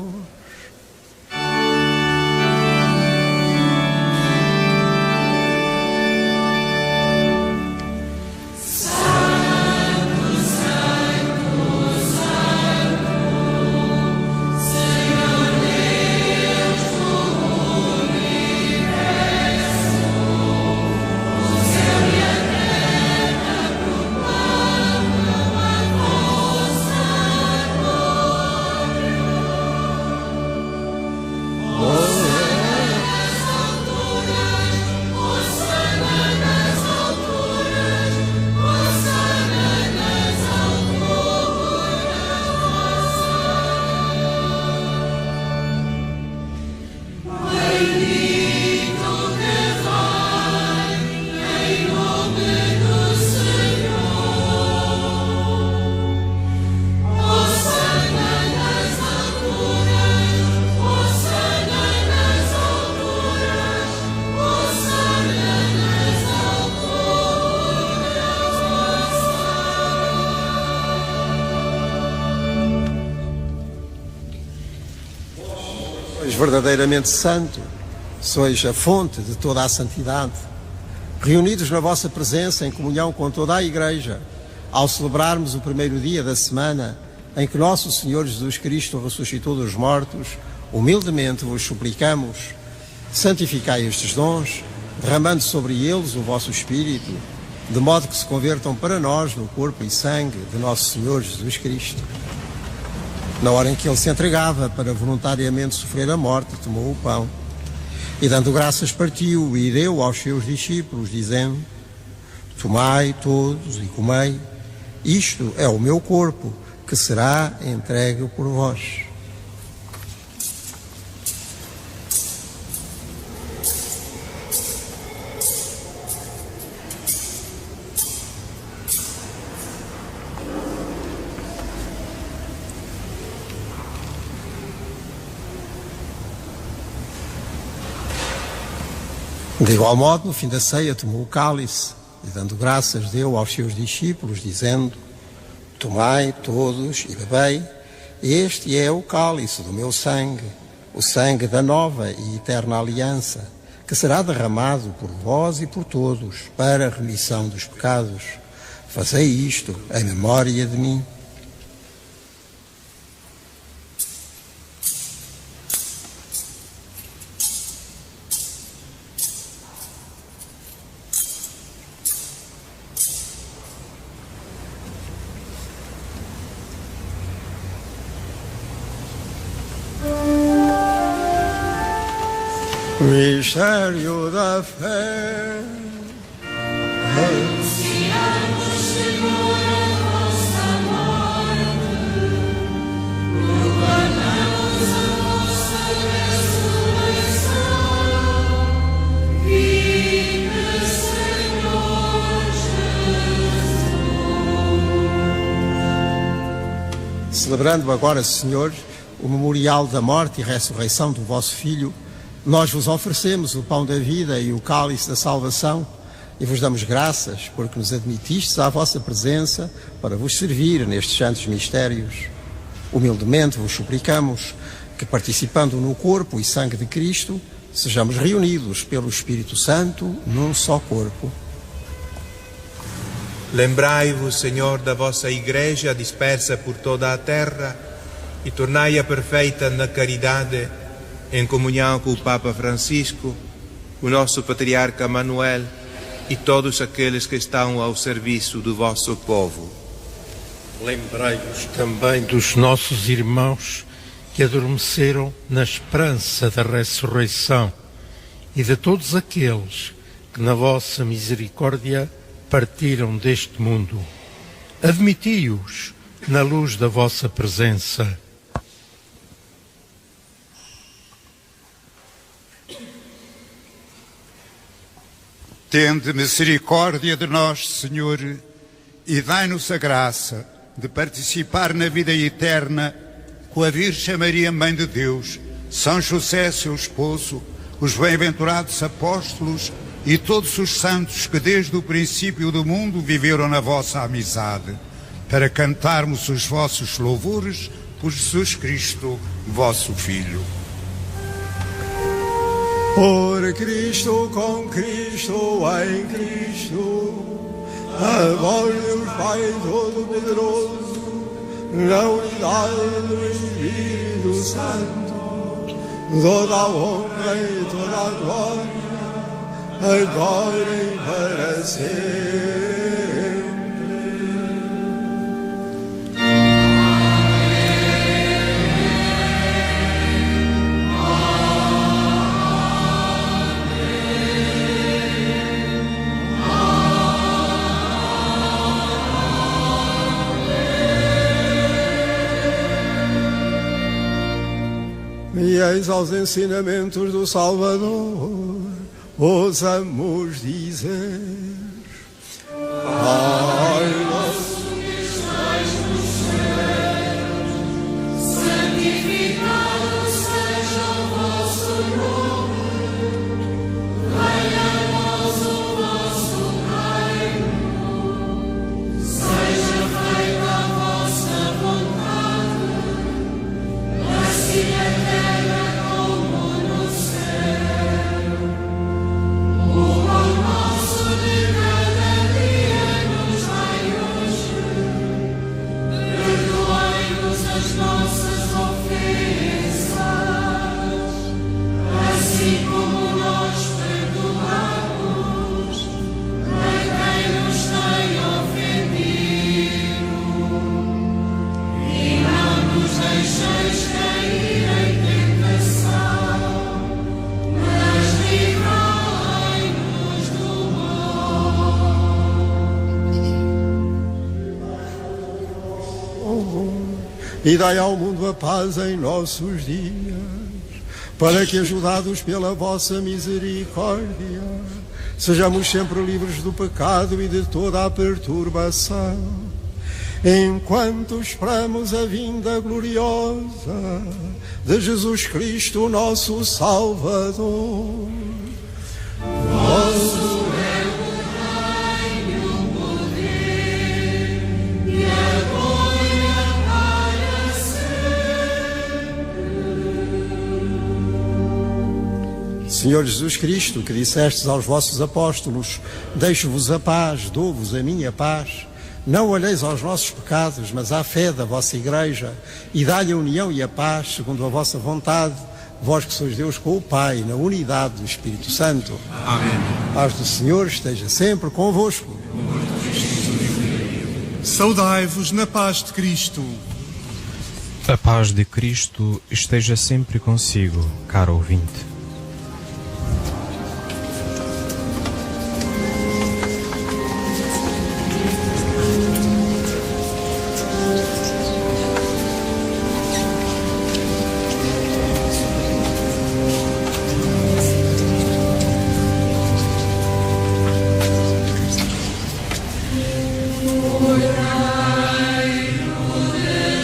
Verdadeiramente santo, sois a fonte de toda a santidade, reunidos na vossa presença em comunhão com toda a Igreja, ao celebrarmos o primeiro dia da semana em que nosso Senhor Jesus Cristo ressuscitou dos mortos, humildemente vos suplicamos, santificai estes dons, derramando sobre eles o vosso Espírito, de modo que se convertam para nós no corpo e sangue de nosso Senhor Jesus Cristo. Na hora em que ele se entregava para voluntariamente sofrer a morte, tomou o pão e, dando graças, partiu e deu aos seus discípulos, dizendo: tomai todos e comei, isto é o meu corpo, que será entregue por vós. De igual modo, no fim da ceia, tomou o cálice e, dando graças, deu aos seus discípulos, dizendo: tomai todos e bebei, este é o cálice do meu sangue, o sangue da nova e eterna aliança, que será derramado por vós e por todos, para a remissão dos pecados. Fazei isto em memória de mim. Mistério da fé. Anunciamos, Senhor, a vossa morte, proclamamos a vossa ressurreição. Vive, Senhor Jesus. Celebrando agora, Senhor, o memorial da morte e ressurreição do vosso Filho, nós vos oferecemos o pão da vida e o cálice da salvação e vos damos graças porque nos admitistes à vossa presença para vos servir nestes santos mistérios. Humildemente vos suplicamos que, participando no corpo e sangue de Cristo, sejamos reunidos pelo Espírito Santo num só corpo. Lembrai-vos, Senhor, da vossa Igreja dispersa por toda a terra e tornai-a perfeita na caridade, em comunhão com o Papa Francisco, o nosso Patriarca Manuel e todos aqueles que estão ao serviço do vosso povo. Lembrai-vos também dos nossos irmãos que adormeceram na esperança da ressurreição e de todos aqueles que na vossa misericórdia partiram deste mundo. Admiti-os na luz da vossa presença. Tende misericórdia de nós, Senhor, e dai-nos a graça de participar na vida eterna com a Virgem Maria, Mãe de Deus, São José, seu esposo, os bem-aventurados apóstolos e todos os santos que desde o princípio do mundo viveram na vossa amizade, para cantarmos os vossos louvores por Jesus Cristo, vosso Filho. Por Cristo, com Cristo, em Cristo, a voz de Deus Pai Todo-Poderoso, na unidade do Espírito Santo, toda a honra e toda a glória, agora e para sempre. E eis aos ensinamentos do Salvador, ousamos dizer: Pai nosso que estais nos céus, santificado seja o vosso nome, venha a nós o vosso reino, seja feita a vossa vontade, assim na terra como no céu. O pão nosso de cada dia nos dai hoje. Perdoai-nos as nossas ofensas, assim como nós perdoamos a quem nos tem ofendido. E não nos deixeis cair em tentação, mas livrai-nos do mal. E dai ao mundo a paz em nossos dias, para que, ajudados pela vossa misericórdia, sejamos sempre livres do pecado e de toda a perturbação, enquanto esperamos a vinda gloriosa de Jesus Cristo, nosso Salvador. Vosso é o reino, o poder e a glória para sempre. Senhor Jesus Cristo, que dissestes aos vossos apóstolos: deixo-vos a paz, dou-vos a minha paz. Não olheis aos nossos pecados, mas à fé da vossa Igreja, e dá-lhe a união e a paz, segundo a vossa vontade, vós que sois Deus com o Pai, na unidade do Espírito Santo. Amém. A paz do Senhor esteja sempre convosco. Saudai-vos na paz de Cristo. A paz de Cristo esteja sempre consigo, caro ouvinte.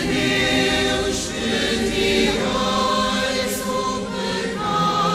Deus, que tirais o pecado.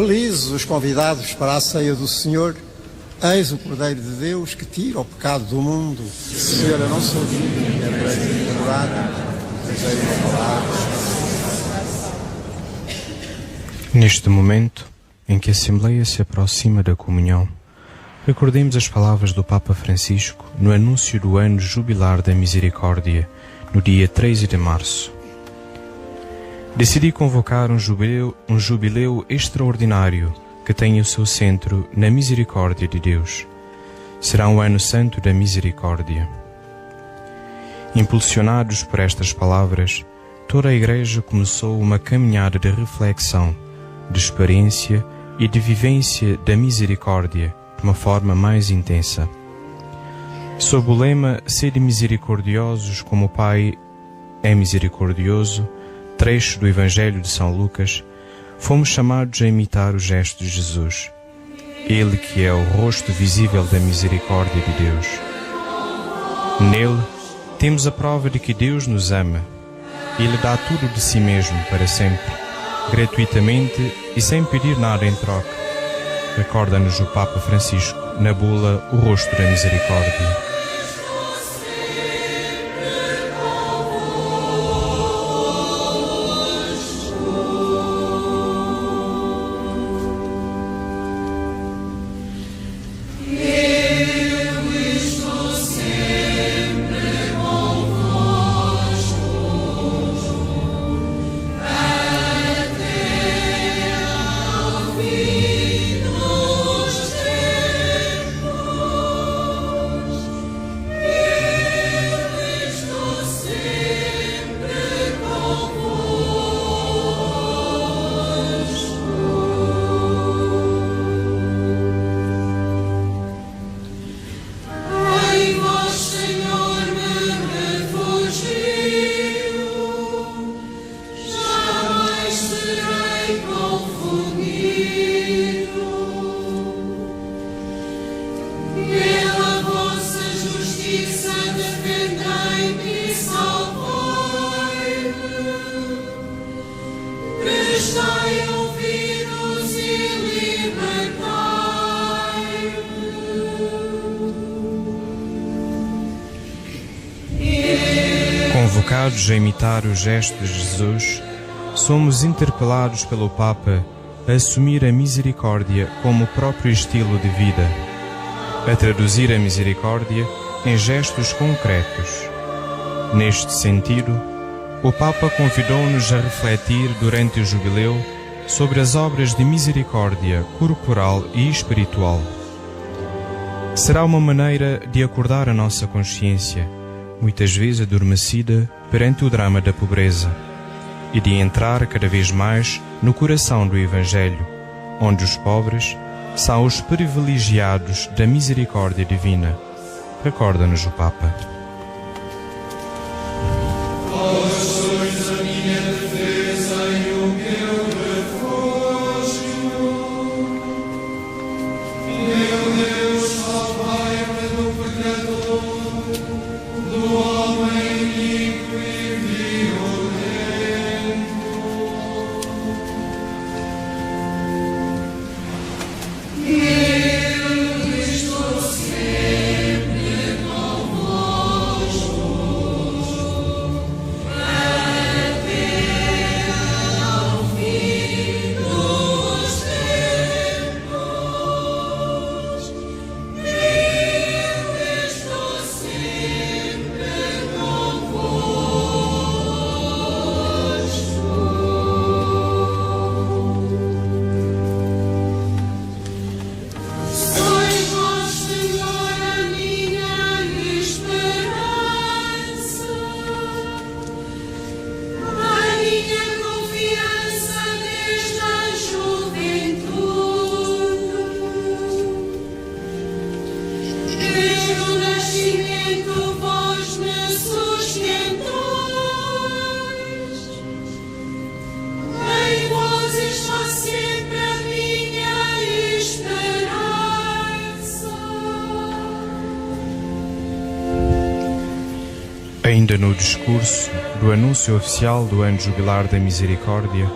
Felizes os convidados para a ceia do Senhor. Eis o Cordeiro de Deus que tira o pecado do mundo. Senhor, eu não sou digno de entrar em morada, mas é uma palavra. Neste momento em que a Assembleia se aproxima da comunhão, recordemos as palavras do Papa Francisco no anúncio do ano jubilar da Misericórdia, no dia 13 de março. Decidi convocar um jubileu extraordinário que tenha o seu centro na misericórdia de Deus. Será um ano santo da misericórdia. Impulsionados por estas palavras, toda a Igreja começou uma caminhada de reflexão, de experiência e de vivência da misericórdia de uma forma mais intensa. Sob o lema "Sede misericordiosos como o Pai é misericordioso", trecho do Evangelho de São Lucas, fomos chamados a imitar o gesto de Jesus, Ele que é o rosto visível da misericórdia de Deus. Nele temos a prova de que Deus nos ama. Ele dá tudo de si mesmo para sempre, gratuitamente e sem pedir nada em troca. Recorda-nos o Papa Francisco na bula O Rosto da Misericórdia. Convocados a imitar o gesto de Jesus, somos interpelados pelo Papa a assumir a misericórdia como próprio estilo de vida, a traduzir a misericórdia em gestos concretos. Neste sentido, o Papa convidou-nos a refletir durante o jubileu sobre as obras de misericórdia corporal e espiritual. Será uma maneira de acordar a nossa consciência, muitas vezes adormecida perante o drama da pobreza, e de entrar cada vez mais no coração do Evangelho, onde os pobres são os privilegiados da misericórdia divina. Recorda-nos o Papa. Vós sois a minha defesa e o meu refúgio. Meu Deus, salvai-me do pecador, do homem iníquo e violento. Eu estou sempre convosco, até ao fim dos tempos. Eu estou sempre convosco. Sois vós, Senhor, a minha esperança, a minha confiança desde a juventude. Desde o nascimento vós me sustentais. Em vós está sempre a minha esperança. Ainda no discurso do anúncio oficial do ano jubilar da misericórdia,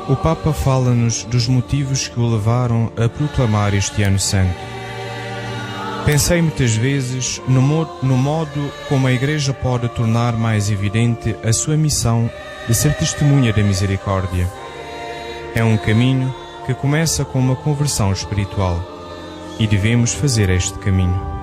o Papa fala-nos dos motivos que o levaram a proclamar este Ano Santo. Pensei muitas vezes no modo como a Igreja pode tornar mais evidente a sua missão de ser testemunha da misericórdia. É um caminho que começa com uma conversão espiritual e devemos fazer este caminho.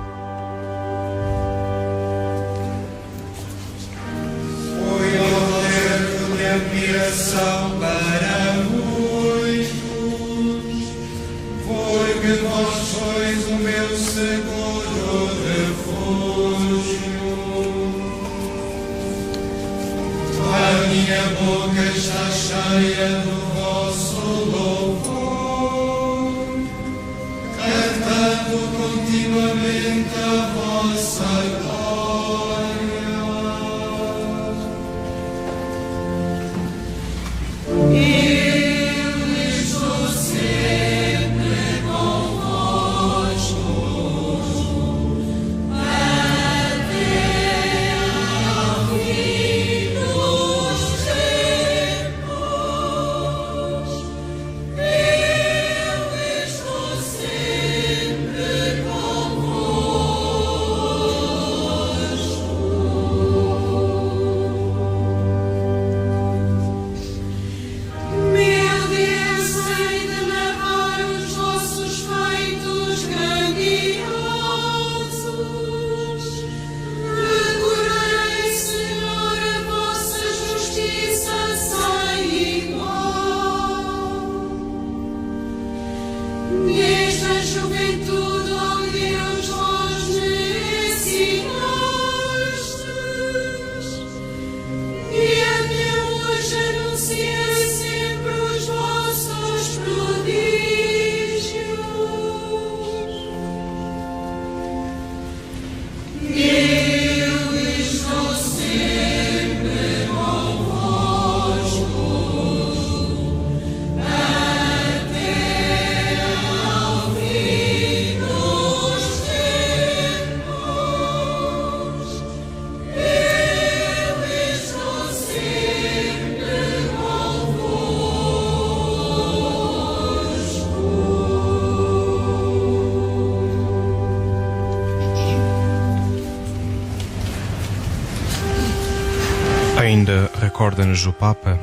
Ainda recorda-nos o Papa,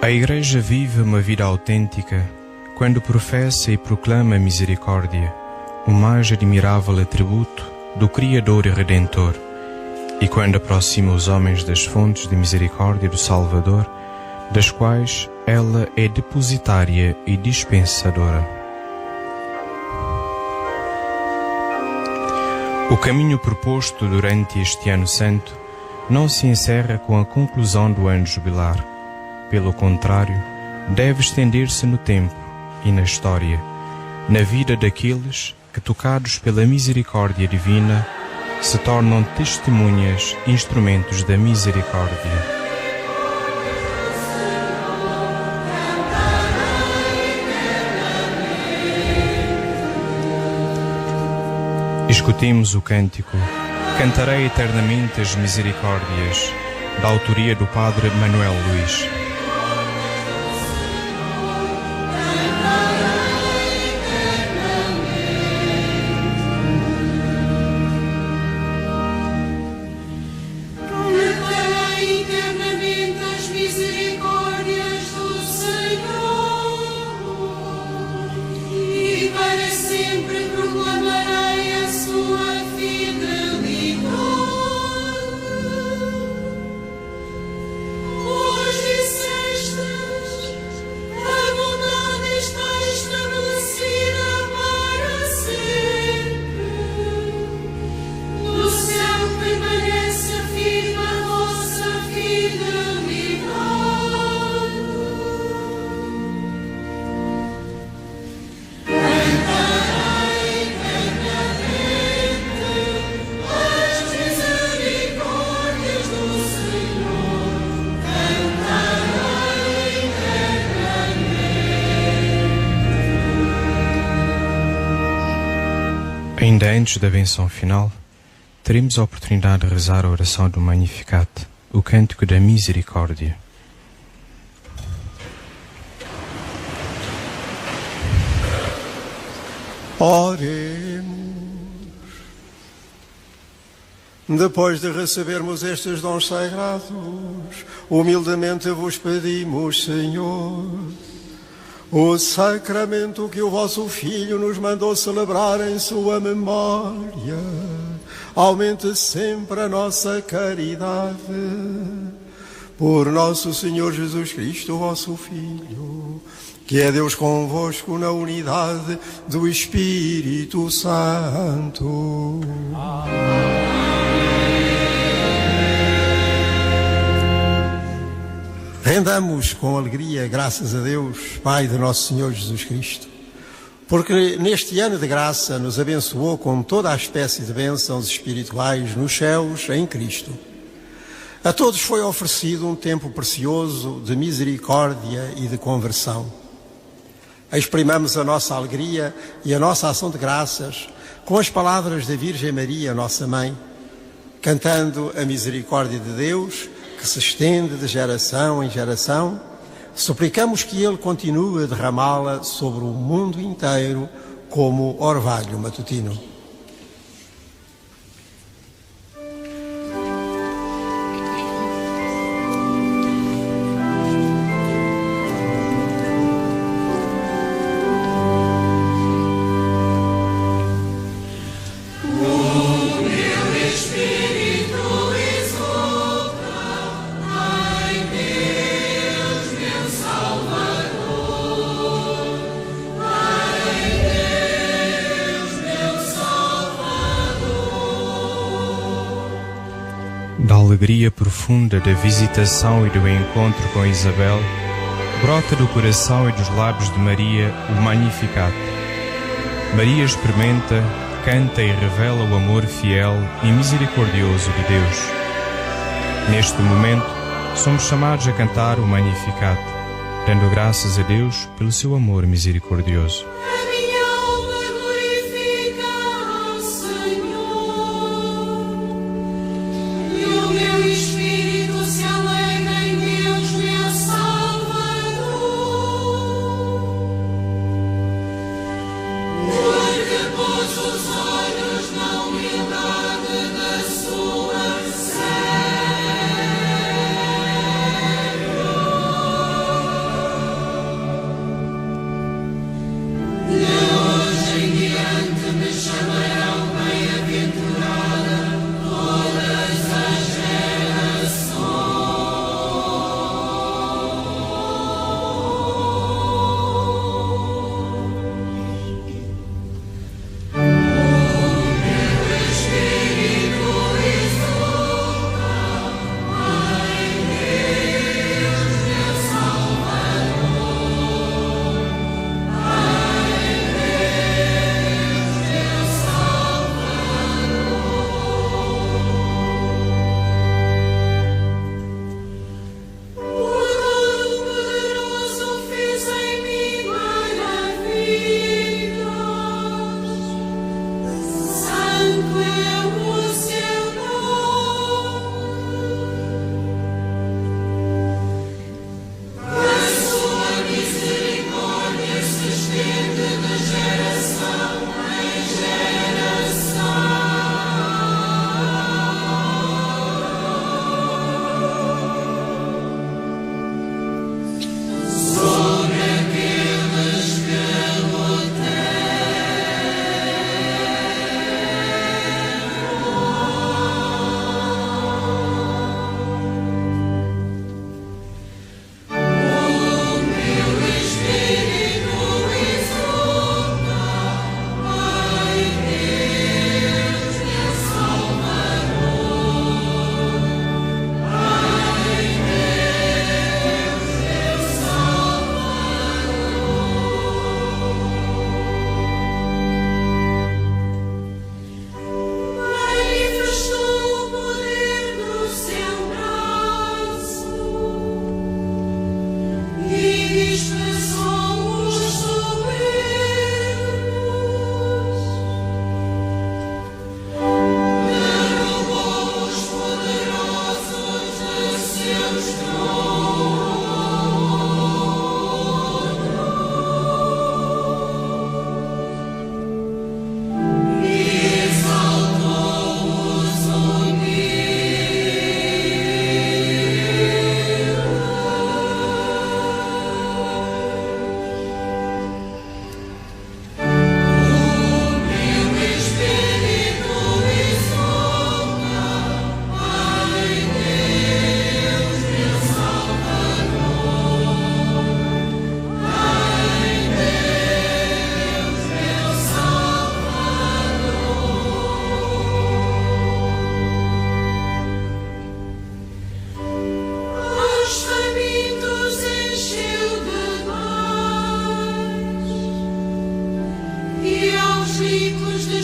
a Igreja vive uma vida autêntica quando professa e proclama a misericórdia, o mais admirável atributo do Criador e Redentor, e quando aproxima os homens das fontes de misericórdia do Salvador, das quais ela é depositária e dispensadora. O caminho proposto durante este Ano Santo não se encerra com a conclusão do ano jubilar. Pelo contrário, deve estender-se no tempo e na história, na vida daqueles que, tocados pela misericórdia divina, se tornam testemunhas, instrumentos da misericórdia. Escutemos o cântico Cantarei eternamente as misericórdias, da autoria do Padre Manuel Luís. Ainda antes da benção final, teremos a oportunidade de rezar a oração do Magnificat, o cântico da misericórdia. Oremos. Depois de recebermos estes dons sagrados, humildemente vos pedimos, Senhor, o sacramento que o vosso Filho nos mandou celebrar em sua memória, aumente sempre a nossa caridade. Por nosso Senhor Jesus Cristo, vosso Filho, que é Deus convosco na unidade do Espírito Santo. Rendamos com alegria graças a Deus, Pai de nosso Senhor Jesus Cristo, porque neste ano de graça nos abençoou com toda a espécie de bênçãos espirituais nos céus em Cristo. A todos foi oferecido um tempo precioso de misericórdia e de conversão. Exprimamos a nossa alegria e a nossa ação de graças com as palavras da Virgem Maria, nossa Mãe, cantando a misericórdia de Deus, que se estende de geração em geração. Suplicamos que Ele continue a derramá-la sobre o mundo inteiro como orvalho matutino. Da alegria profunda da visitação e do encontro com Isabel, brota do coração e dos lábios de Maria o Magnificat. Maria experimenta, canta e revela o amor fiel e misericordioso de Deus. Neste momento, somos chamados a cantar o Magnificat, dando graças a Deus pelo seu amor misericordioso. Yeah.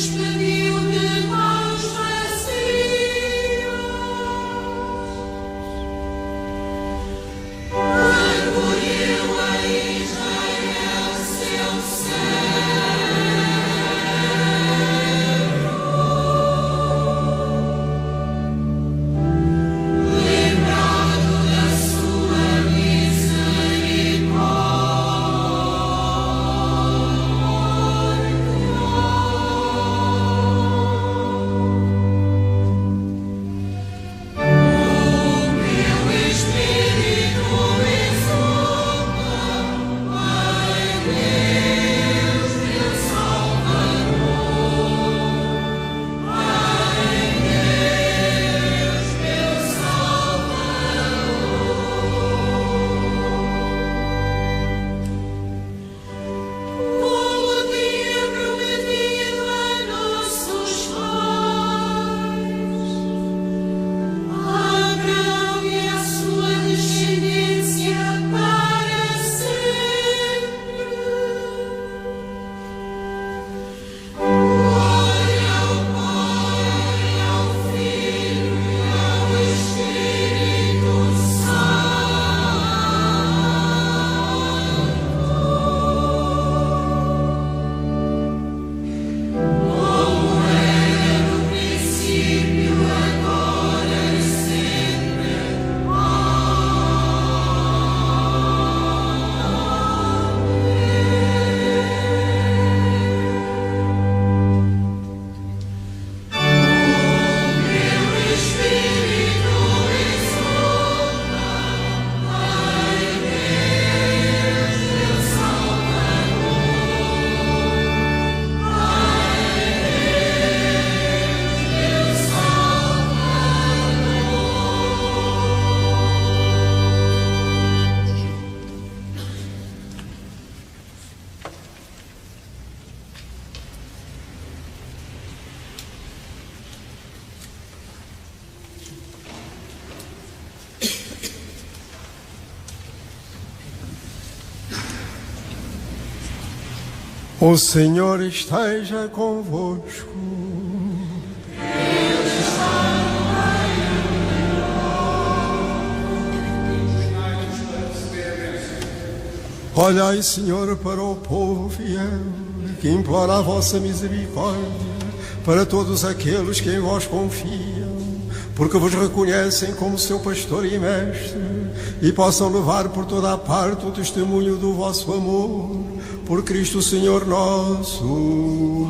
despediu de mãos vazias. Recolheu a Israel seu lembrado da sua misericórdia. O Senhor esteja convosco. Olhai, Senhor, para o povo fiel, que implora a vossa misericórdia, para todos aqueles que em vós confiam, porque vos reconhecem como seu pastor e mestre, e possam levar por toda a parte o testemunho do vosso amor, por Cristo Senhor nosso.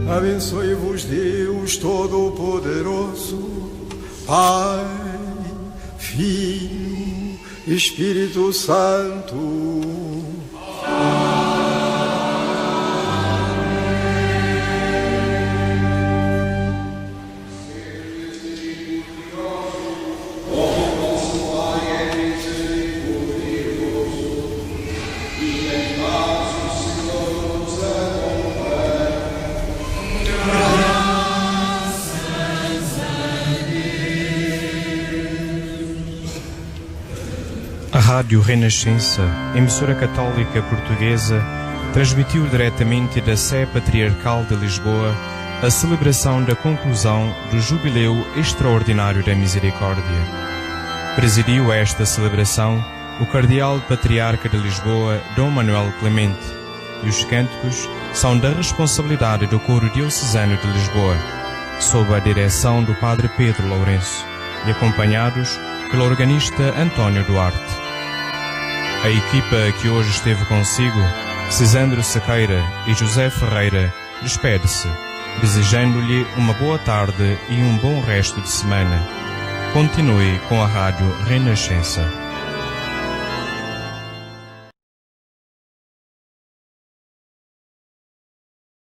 Abençoe-vos Deus Todo-Poderoso, Pai, Filho, Espírito Santo. A Rádio Renascença, emissora católica portuguesa, transmitiu diretamente da Sé Patriarcal de Lisboa a celebração da conclusão do Jubileu Extraordinário da Misericórdia. Presidiu esta celebração o Cardeal Patriarca de Lisboa, Dom Manuel Clemente, e os cânticos são da responsabilidade do Coro Diocesano de Lisboa, sob a direção do Padre Pedro Lourenço, e acompanhados pelo organista António Duarte. A equipa que hoje esteve consigo, Cisandro Sequeira e José Ferreira, despede-se, desejando-lhe uma boa tarde e um bom resto de semana. Continue com a Rádio Renascença.